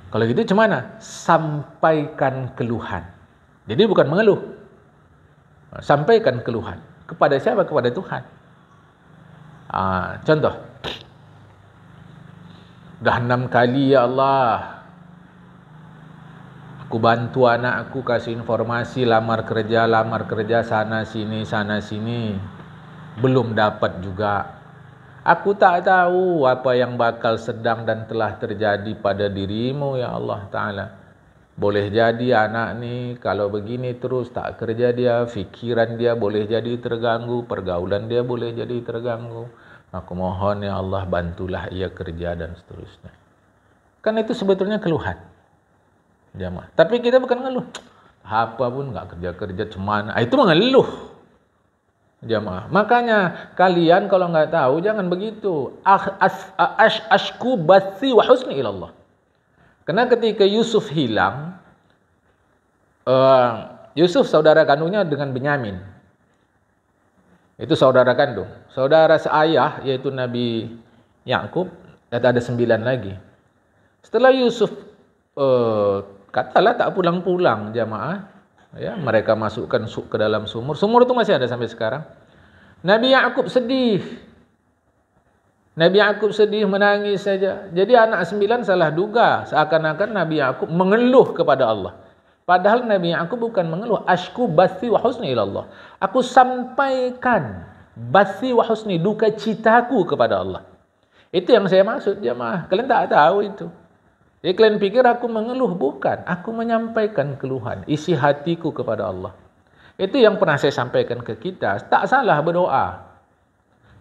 Kalau gitu gimana? Sampaikan keluhan. Jadi bukan mengeluh. Sampaikan keluhan. Kepada siapa? Kepada Tuhan. Contoh. Dah 6 kali ya Allah, aku bantu anak aku, kasih informasi lamar kerja sana sini. Belum dapat juga. Aku tak tahu apa yang bakal sedang dan telah terjadi pada dirimu ya Allah Ta'ala. Boleh jadi anak ni kalau begini terus tak kerja dia, fikiran dia boleh jadi terganggu, pergaulan dia boleh jadi terganggu. Aku mohon ya Allah bantulah ia kerja dan seterusnya. Kan itu sebetulnya keluhan. Jamaah. Tapi kita bukan ngeluh. Apa pun enggak kerja-kerja cuman. Itu mengeluh. Jamaah. Makanya kalian kalau enggak tahu jangan begitu. Ashku bathi wa husni ilallah. Karena ketika Yusuf hilang, Yusuf saudara kandungnya dengan Benyamin. Itu saudara kandung. Saudara seayah yaitu Nabi Yakub, dan ada 9 lagi. Setelah Yusuf katalah tak pulang-pulang jamaah, ya, mereka masukkan ke dalam sumur. Sumur itu masih ada sampai sekarang. Nabi Yakub sedih. Nabi Yakub sedih, menangis saja. Jadi anak 9 salah duga, seakan-akan Nabi Yakub mengeluh kepada Allah. Padahal Nabi Yakub bukan mengeluh. Ashku bathi wa husni ilallah. Aku sampaikan bathi wa husni, duka citaku kepada Allah. Itu yang saya maksud jemaah. Kalian tak tahu itu. Jadi kalian pikir aku mengeluh, bukan. Aku menyampaikan keluhan, isi hatiku kepada Allah. Itu yang pernah saya sampaikan ke kita. Tak salah berdoa.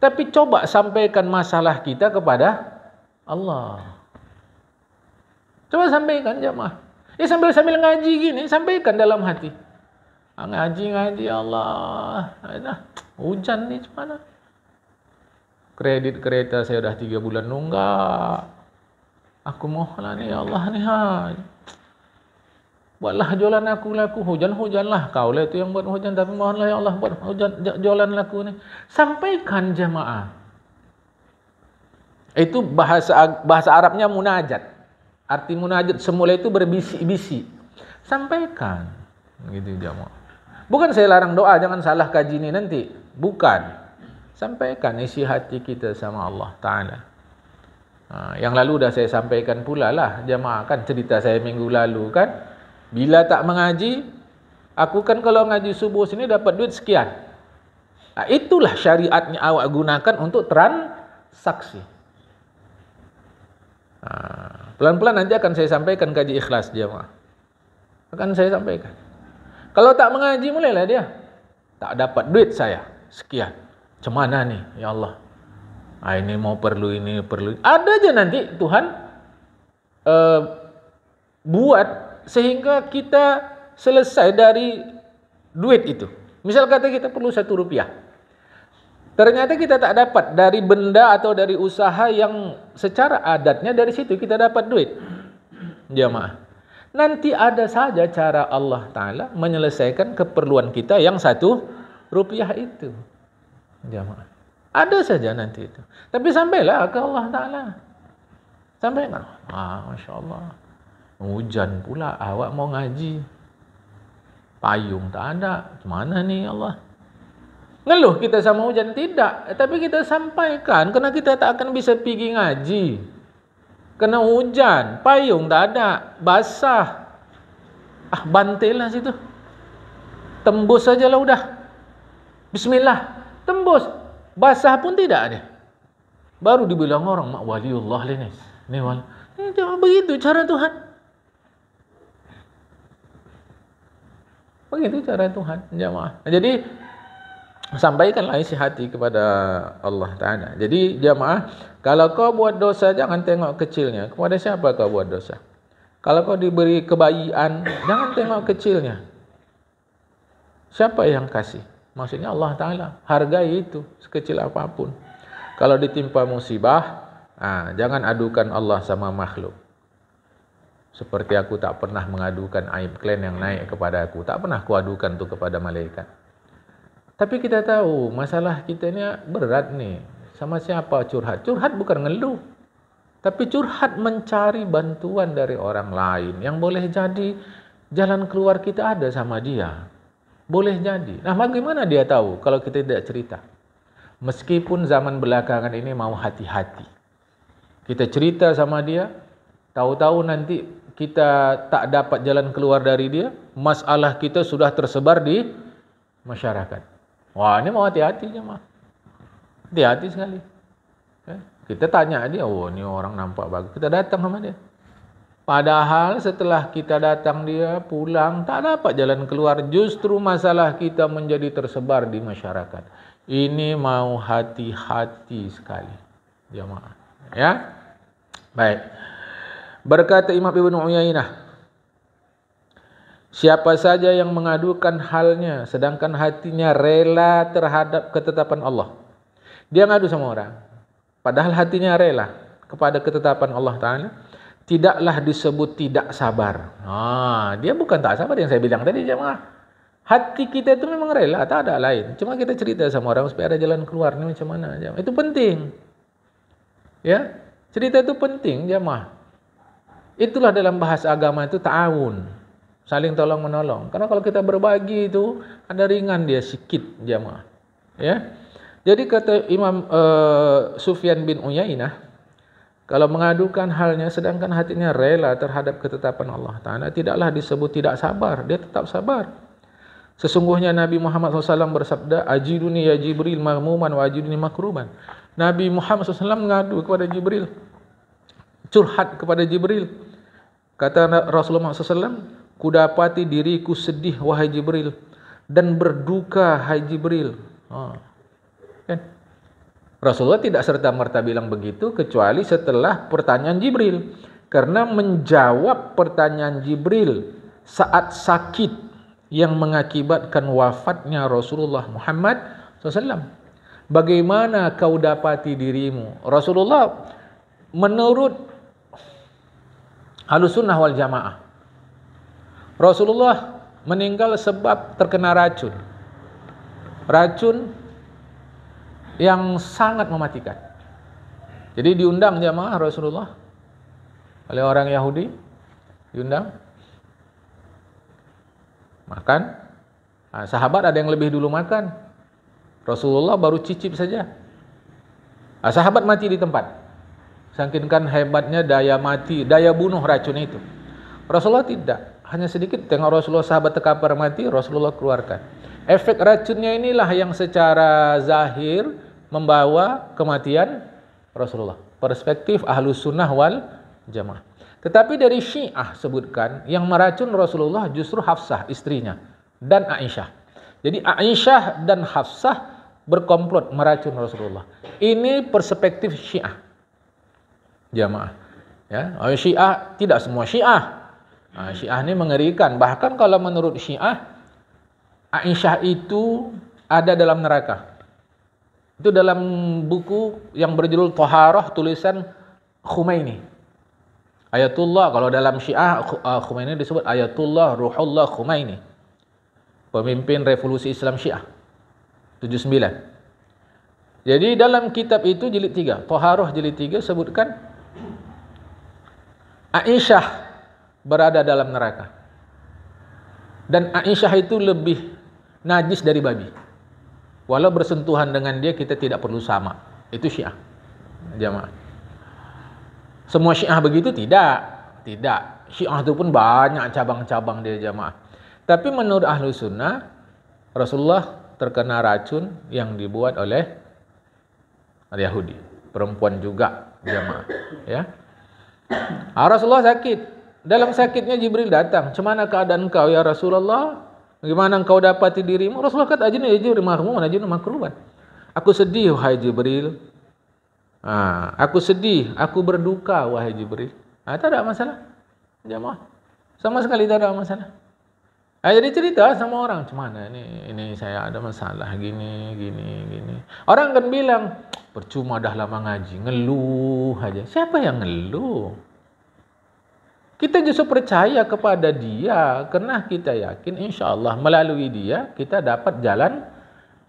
Tapi coba sampaikan masalah kita kepada Allah. Coba sampaikan jemaah. Sambil ngaji gini, sampaikan dalam hati. Ngaji Allah. Hujan ni mana? Kredit kereta saya dah 3 bulan nunggak. Aku mohonlah ni ya Allah ni buatlah jualan aku laku. Hujan-hujanlah. Kau lah itu yang buat hujan. Tapi mohonlah ya Allah buat hujan, jualan laku ni. Sampaikan jemaah. Itu bahasa Arabnya munajat. Arti munajat semula itu berbisik-bisik. Sampaikan. Gitu jemaah. Bukan saya larang doa. Jangan salah kaji ni nanti. Bukan. Sampaikan isi hati kita sama Allah Ta'ala. Yang lalu dah saya sampaikan pula lah jemaah, kan cerita saya minggu lalu kan. Bila tak mengaji, aku kan kalau ngaji subuh sini dapat duit sekian. Itulah syariatnya awak gunakan untuk transaksi. Pelan-pelan nanti akan saya sampaikan kaji ikhlas jemaah. Akan saya sampaikan. Kalau tak mengaji mulailah dia. Tak dapat duit saya sekian. Macam mana ni ya Allah? Ini mau perlu ini perlu. Ada aja nanti Tuhan buat sehingga kita selesai dari duit itu. Misal kata kita perlu 1 rupiah. Ternyata kita tak dapat dari benda atau dari usaha yang secara adatnya dari situ kita dapat duit. Jemaah. Nanti ada saja cara Allah Ta'ala menyelesaikan keperluan kita yang 1 rupiah itu. Jemaah. Ada saja nanti itu. Tapi sampailah ke Allah Ta'ala. Sampaikan. Masya Allah. Hujan pula. Awak mau ngaji. Payung tak ada. Mana ni Allah? Ngeluh kita sama hujan? Tidak. Tapi kita sampaikan. Kerana kita tak akan bisa pergi ngaji. Kena hujan. Payung tak ada. Basah. Bantai lah situ. Tembus sajalah udah. Bismillah. Tembus. Basah pun tidak dia. Baru dibilang orang, mak waliullah ini. Ini begitu cara Tuhan. Begitu cara Tuhan, jamaah. Jadi sampaikanlah isi hati kepada Allah Ta'ala. Jadi jamaah, kalau kau buat dosa jangan tengok kecilnya. Kepada siapa kau buat dosa? Kalau kau diberi kebajikan, jangan tengok kecilnya. Siapa yang kasih? Maksudnya Allah Ta'ala. Hargai itu sekecil apapun. Kalau ditimpa musibah, jangan adukan Allah sama makhluk. Seperti aku tak pernah mengadukan aib kalian yang naik kepada aku. Tak pernah kuadukan tu kepada malaikat. Tapi kita tahu masalah kita ni berat ni. Sama siapa curhat? Curhat bukan ngeluh. Tapi curhat mencari bantuan dari orang lain. Yang boleh jadi jalan keluar kita ada sama dia. Boleh jadi. Nah, bagaimana dia tahu kalau kita tidak cerita? Meskipun zaman belakangan ini mau hati-hati. Kita cerita sama dia, tahu-tahu nanti kita tak dapat jalan keluar dari dia, masalah kita sudah tersebar di masyarakat. Wah, ini mau hati-hati jemaah. Hati-hati sekali. Kita tanya dia, oh ini orang nampak bagus. Kita datang sama dia. Padahal setelah kita datang dia pulang, tak dapat jalan keluar. Justru masalah kita menjadi tersebar di masyarakat. Ini mau hati-hati sekali, jemaah. Ya, baik. Berkata Imam Ibn Uyainah, siapa saja yang mengadukan halnya, sedangkan hatinya rela terhadap ketetapan Allah. Dia ngadu sama orang, padahal hatinya rela kepada ketetapan Allah Ta'ala, tidaklah disebut tidak sabar. Dia bukan tak sabar yang saya bilang tadi jemaah. Hati kita itu memang rela, tak ada lain. Cuma kita cerita sama orang supaya ada jalan keluar ni macam mana jemaah. Itu penting. Ya, cerita itu penting jemaah. Itulah dalam bahasa agama itu ta'awun. Saling tolong menolong. Karena kalau kita berbagi itu ada ringan dia sikit jemaah. Ya. Jadi kata Imam Sufyan bin Uyainah, kalau mengadukan halnya sedangkan hatinya rela terhadap ketetapan Allah Ta'ala, tidaklah disebut tidak sabar. Dia tetap sabar. Sesungguhnya Nabi Muhammad SAW bersabda, ajiduni ya Jibril maghmuman wa ajiduni makruban. Nabi Muhammad SAW mengadu kepada Jibril, curhat kepada Jibril. Kata Rasulullah SAW, kudapati diriku sedih wahai Jibril, dan berduka hai Jibril. Kan? Rasulullah tidak serta-merta bilang begitu kecuali setelah pertanyaan Jibril. Karena menjawab pertanyaan Jibril saat sakit yang mengakibatkan wafatnya Rasulullah Muhammad SAW. Bagaimana kau dapati dirimu? Rasulullah menurut Ahlussunnah wal Jamaah, Rasulullah meninggal sebab terkena racun. Racun yang sangat mematikan. Jadi diundang jamaah Rasulullah oleh orang Yahudi, diundang makan. Sahabat ada yang lebih dulu makan, Rasulullah baru cicip saja. Sahabat mati di tempat. Saking hebatnya daya mati, daya bunuh racun itu. Rasulullah tidak, hanya sedikit. Tengok Rasulullah sahabat terkapar mati, Rasulullah keluarkan. Efek racunnya inilah yang secara zahir membawa kematian Rasulullah. Perspektif Ahlussunnah wal Jamaah. Tetapi dari Syiah sebutkan yang meracun Rasulullah justru Hafsah istrinya dan Aisyah. Jadi Aisyah dan Hafsah berkomplot meracun Rasulullah. Ini perspektif Syiah. Jamaah. Ya, Syiah tidak semua Syiah. Syiah ini mengerikan. Bahkan kalau menurut Syiah, Aisyah itu ada dalam neraka. Itu dalam buku yang berjudul Thaharah tulisan Khomeini. Ayatullah, kalau dalam Syiah Khomeini disebut Ayatullah Ruhullah Khomeini. Pemimpin revolusi Islam Syiah 79. Jadi dalam kitab itu jilid 3, Thaharah jilid 3 sebutkan Aisyah berada dalam neraka. Dan Aisyah itu lebih najis dari babi. Walau bersentuhan dengan dia kita tidak perlu sama. Itu Syiah. Jamaah. Semua Syiah begitu? Tidak. Tidak. Syiah itu pun banyak cabang-cabang dia jamaah. Tapi menurut Ahlussunnah, Rasulullah terkena racun yang dibuat oleh Yahudi. Perempuan juga jamaah. Ya. Rasulullah sakit. Dalam sakitnya Jibril datang. Cemana keadaan engkau ya Rasulullah? Bagaimana engkau dapati dirimu? Rasulullah kata, ajinu ya Jibril mahmuman, ajinu makruban. Aku sedih wahai Jibril. Aku sedih, aku berduka wahai Jibril. Tak ada masalah. Jamaah. Sama sekali tak ada masalah. Jadi cerita sama orang, cemana ini saya ada masalah gini. Orang akan bilang, percuma dah lama ngaji, ngeluh aja. Siapa yang ngeluh? Kita justru percaya kepada dia, karena kita yakin insya-Allah melalui dia kita dapat jalan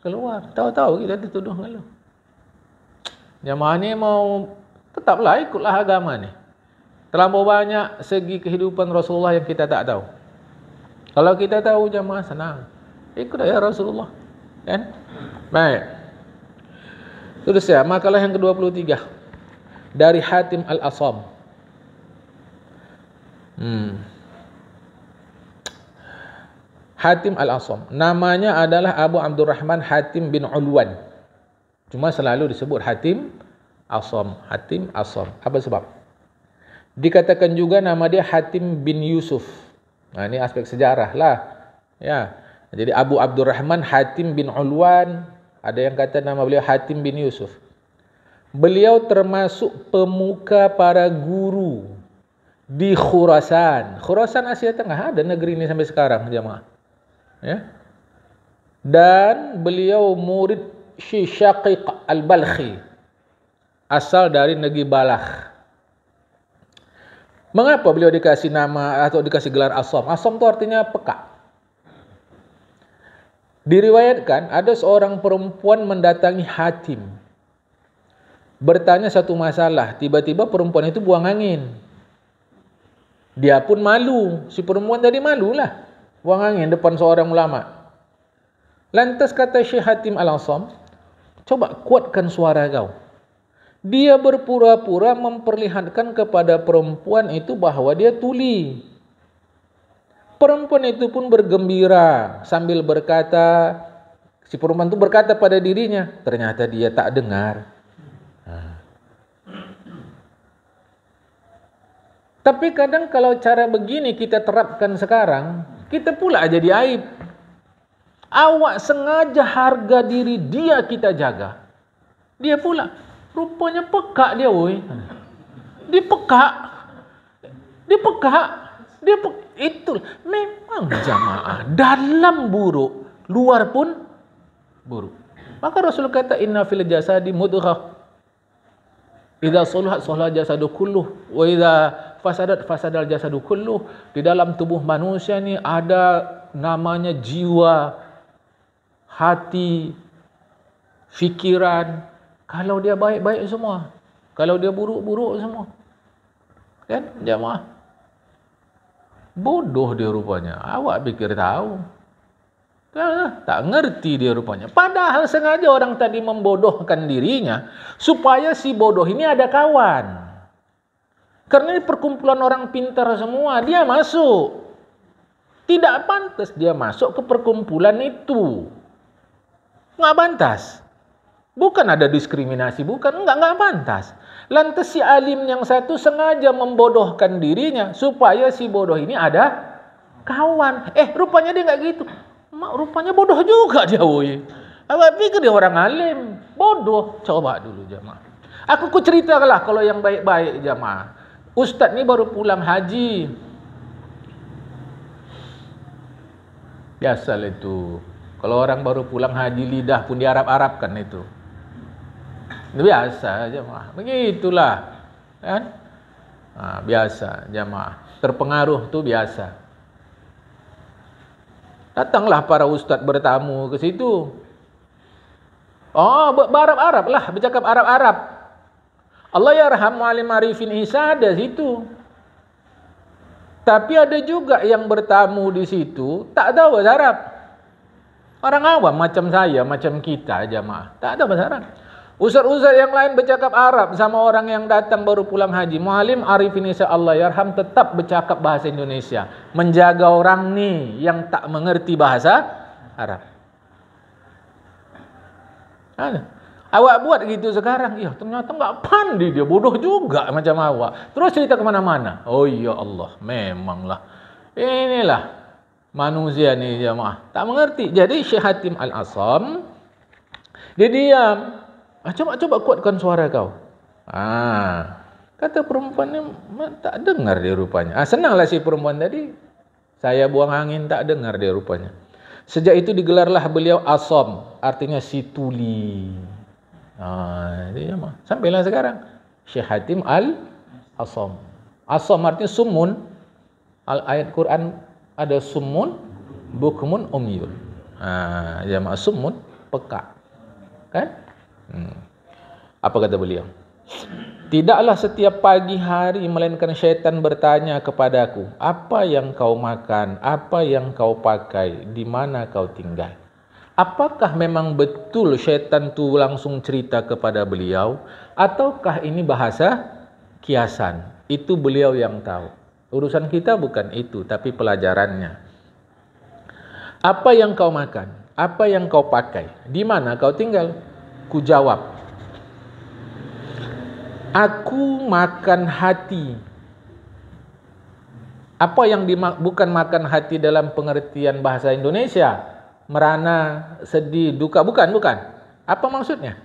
keluar. Tahu-tahu kita dituduh ngeluh. Jamaah ni mau tetaplah ikutlah agama ni. Terlampau banyak segi kehidupan Rasulullah yang kita tak tahu. Kalau kita tahu jamaah senang. Ikutlah ya Rasulullah. Kan? Baik. Terus ya, makalah yang ke-23 dari Hatim Al-Asam. Hatim Al-Asam. Namanya adalah Abu Abdurrahman Hatim bin Ulwan. Cuma selalu disebut Hatim Asam. Hatim Asam. Apa sebab? Dikatakan juga nama dia Hatim bin Yusuf. Ini aspek sejarah lah. Ya. Jadi Abu Abdurrahman Hatim bin Ulwan. Ada yang kata nama beliau Hatim bin Yusuf. Beliau termasuk pemuka para guru di Khurasan. Khurasan Asia Tengah, ada negeri ini sampai sekarang jemaah. Ya. Dan beliau murid Syekh Syaqiq Al-Balkhi, asal dari negeri Balakh. Mengapa beliau dikasih nama atau dikasih gelar Asam? Asam itu artinya peka. Diriwayatkan ada seorang perempuan mendatangi Hatim, bertanya satu masalah. Tiba-tiba perempuan itu buang angin. Dia pun malu. Si perempuan tadi malulah buang angin depan seorang ulama. Lantas kata Syekh Hatim Al-Asam, coba kuatkan suara kau. Dia berpura-pura memperlihatkan kepada perempuan itu bahawa dia tuli. Perempuan itu pun bergembira sambil berkata, si perempuan itu berkata pada dirinya, ternyata dia tak dengar. Tapi kadang kalau cara begini kita terapkan sekarang, kita pula jadi aib. Awak sengaja harga diri dia kita jaga. Dia pula, rupanya peka dia, woi. Dia peka. Itu memang jamaah. Dalam buruk, luar pun buruk. Maka Rasul kata, inna fil jasadi mudghah. Idza salahat salaha jasadu kulluh wa idza fasadat fasadal jasadu kulluh. Di dalam tubuh manusia ni ada namanya jiwa, hati, fikiran. Kalau dia baik-baik semua, kalau dia buruk-buruk semua. Kan jamaah? Bodoh dia rupanya. Awak pikir tahu. Tak ngerti dia rupanya. Padahal sengaja orang tadi membodohkan dirinya supaya si bodoh ini ada kawan. Karena ini perkumpulan orang pintar semua, dia masuk. Tidak pantas dia masuk ke perkumpulan itu. Nggak pantas. Bukan ada diskriminasi, bukan. Nggak pantas. Lantas si alim yang satu sengaja membodohkan dirinya supaya si bodoh ini ada kawan. Rupanya dia nggak gitu. Rupanya bodoh juga dia, woi. Awak pikir dia orang alim, bodoh. Coba dulu jamaah. Aku ceritakanlah kalau yang baik-baik jamaah. Ustaz ni baru pulang haji. Biasalah itu. Kalau orang baru pulang haji lidah pun diarab-arabkan itu. Biasa jamaah. Begitulah. Kan? Biasa jamaah. Terpengaruh tu biasa. Datanglah para ustaz bertamu ke situ. Berarab-arab lah, bercakap Arab-Arab. Allah yarham Muallim Arifin Isa ada situ. Tapi ada juga yang bertamu di situ tak tahu bahasa Arab. Orang awam macam saya, macam kita jamaah, tak tahu bahasa Arab. Ustaz-ustaz yang lain bercakap Arab sama orang yang datang baru pulang haji. Muallim Arifin Isa Allah yarham tetap bercakap bahasa Indonesia, menjaga orang ni yang tak mengerti bahasa Arab. Awak buat gitu sekarang, ya ternyata nggak pandai dia, bodoh juga macam awak. Terus cerita kemana-mana. Oh ya Allah, memanglah. Inilah manusia ni jemaah. Tak mengerti. Jadi Syekh Hatim Al-Asam, dia diam. Coba kuatkan suara kau. Kata perempuan ni tak dengar dia rupanya. Senanglah si perempuan tadi. Saya buang angin tak dengar dia rupanya. Sejak itu digelarlah beliau Asam, artinya si tuli. Sampailah sekarang Syekh Hatim Al-Asam. Asam artinya sumun. Ayat Quran ada summun, bukmun, umyun. Jamaah summun, peka. Kan? Apa kata beliau? Tidaklah setiap pagi hari melainkan syaitan bertanya kepadaku, apa yang kau makan, apa yang kau pakai, di mana kau tinggal. Apakah memang betul syaitan tu langsung cerita kepada beliau, ataukah ini bahasa kiasan? Itu beliau yang tahu. Urusan kita bukan itu, tapi pelajarannya. Apa yang kau makan, apa yang kau pakai, di mana kau tinggal? Ku jawab, aku makan hati. Apa yang bukan makan hati dalam pengertian bahasa Indonesia? Merana, sedih, duka. Bukan. Apa maksudnya?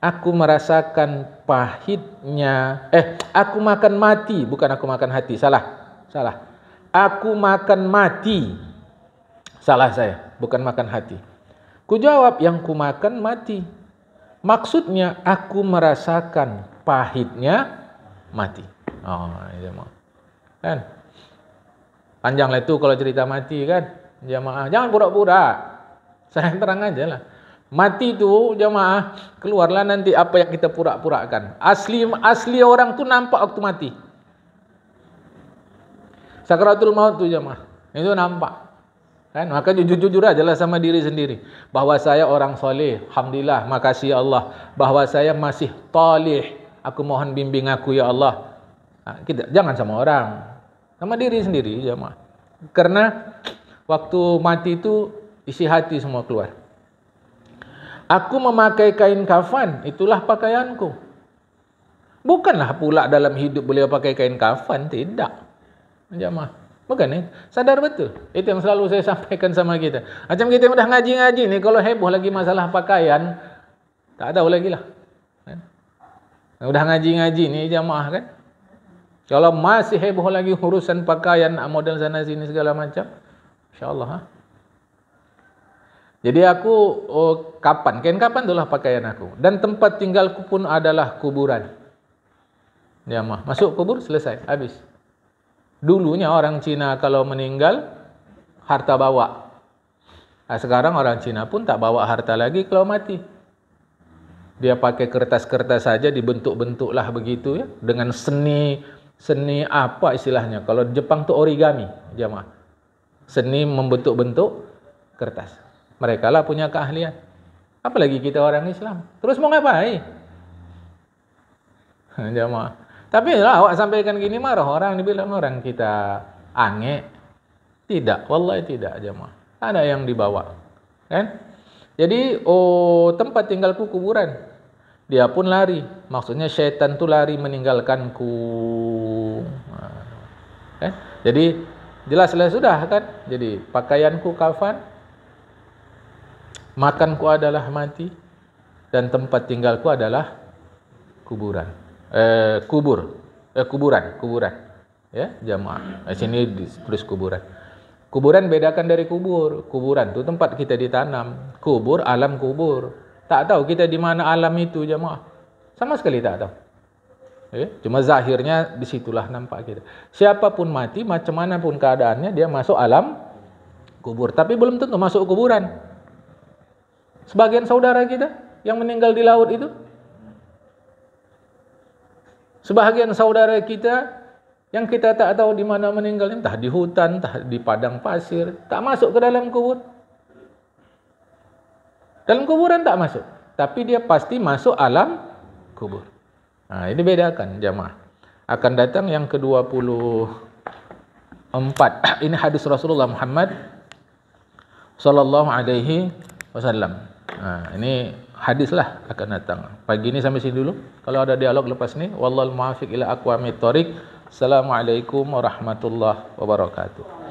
Aku merasakan pahitnya. Aku makan mati. Bukan aku makan hati. Salah. Aku makan mati. Salah saya. Bukan makan hati. Ku jawab, yang ku makan mati. Maksudnya aku merasakan pahitnya mati. Kan? Panjanglah itu kalau cerita mati kan. Jamaah, jangan pura-pura. Saya terang aja lah. Mati itu jamaah, keluarlah nanti apa yang kita pura-purakan. Asli orang tu nampak waktu mati. Sakratul maut tu jamaah, itu nampak. Kan? Maka jujur aja lah sama diri sendiri. Bahwa saya orang soleh, alhamdulillah, makasih Allah. Bahwa saya masih talih, aku mohon bimbing aku ya Allah. Kita jangan sama orang, sama diri sendiri jamaah. Karena waktu mati itu isi hati semua keluar. Aku memakai kain kafan, itulah pakaianku. Bukanlah pula dalam hidup beliau pakai kain kafan, tidak. Jamaah, bukan ni, sadar betul. Itu yang selalu saya sampaikan sama kita. Macam kita udah ngaji-ngaji ni, kalau heboh lagi masalah pakaian, tak tahu lagi lah. Udah ngaji-ngaji ni jamaah kan. Kalau masih heboh lagi urusan pakaian, model sana sini segala macam, insya-Allah. Jadi aku kain kapan itulah pakaian aku. Dan tempat tinggalku pun adalah kuburan. Jamaah, masuk kubur selesai, habis. Dulunya orang Cina kalau meninggal harta bawa. Sekarang orang Cina pun tak bawa harta lagi kalau mati. Dia pakai kertas-kertas saja, dibentuk-bentuklah begitu ya, dengan seni apa istilahnya? Kalau Jepang tu origami, jamaah. Seni membentuk-bentuk kertas. Mereka lah punya keahlian. Apalagi kita orang Islam. Terus mau ngapain? Jamaah. Tapi lah awak sampaikan gini marah orang, dibilang orang kita aneh. Tidak, wallahi tidak jamaah. Ada yang dibawa. Kan? Jadi tempat tinggalku kuburan. Dia pun lari. Maksudnya syaitan tu lari meninggalkanku. Kan? Jadi jelas-jelas sudah kan? Jadi pakaianku kafan, makanku adalah mati, dan tempat tinggalku adalah kuburan. Kuburan. Ya, jamaah. Sini tulis kuburan. Kuburan bedakan dari kubur. Kuburan itu tempat kita ditanam. Kubur, alam kubur. Tak tahu kita di mana alam itu jamaah. Sama sekali tak tahu. Cuma zahirnya disitulah nampak kita. Siapapun mati, macam mana pun keadaannya, dia masuk alam kubur. Tapi belum tentu masuk kuburan. Sebagian saudara kita yang meninggal di laut itu, sebahagian saudara kita yang kita tak tahu di mana meninggal, entah di hutan, entah di padang pasir, tak masuk ke dalam kubur. Dalam kuburan tak masuk, tapi dia pasti masuk alam kubur. Nah, ini bedakan jamaah. Akan datang yang ke-24. Ini hadis Rasulullah Muhammad sallallahu alaihi wasallam. Nah, ini hadis lah akan datang. Pagi ni sampai sini dulu. Kalau ada dialog lepas ni, wallahul muwaffiq ila aqwamit thoriq. Assalamualaikum warahmatullahi wabarakatuh.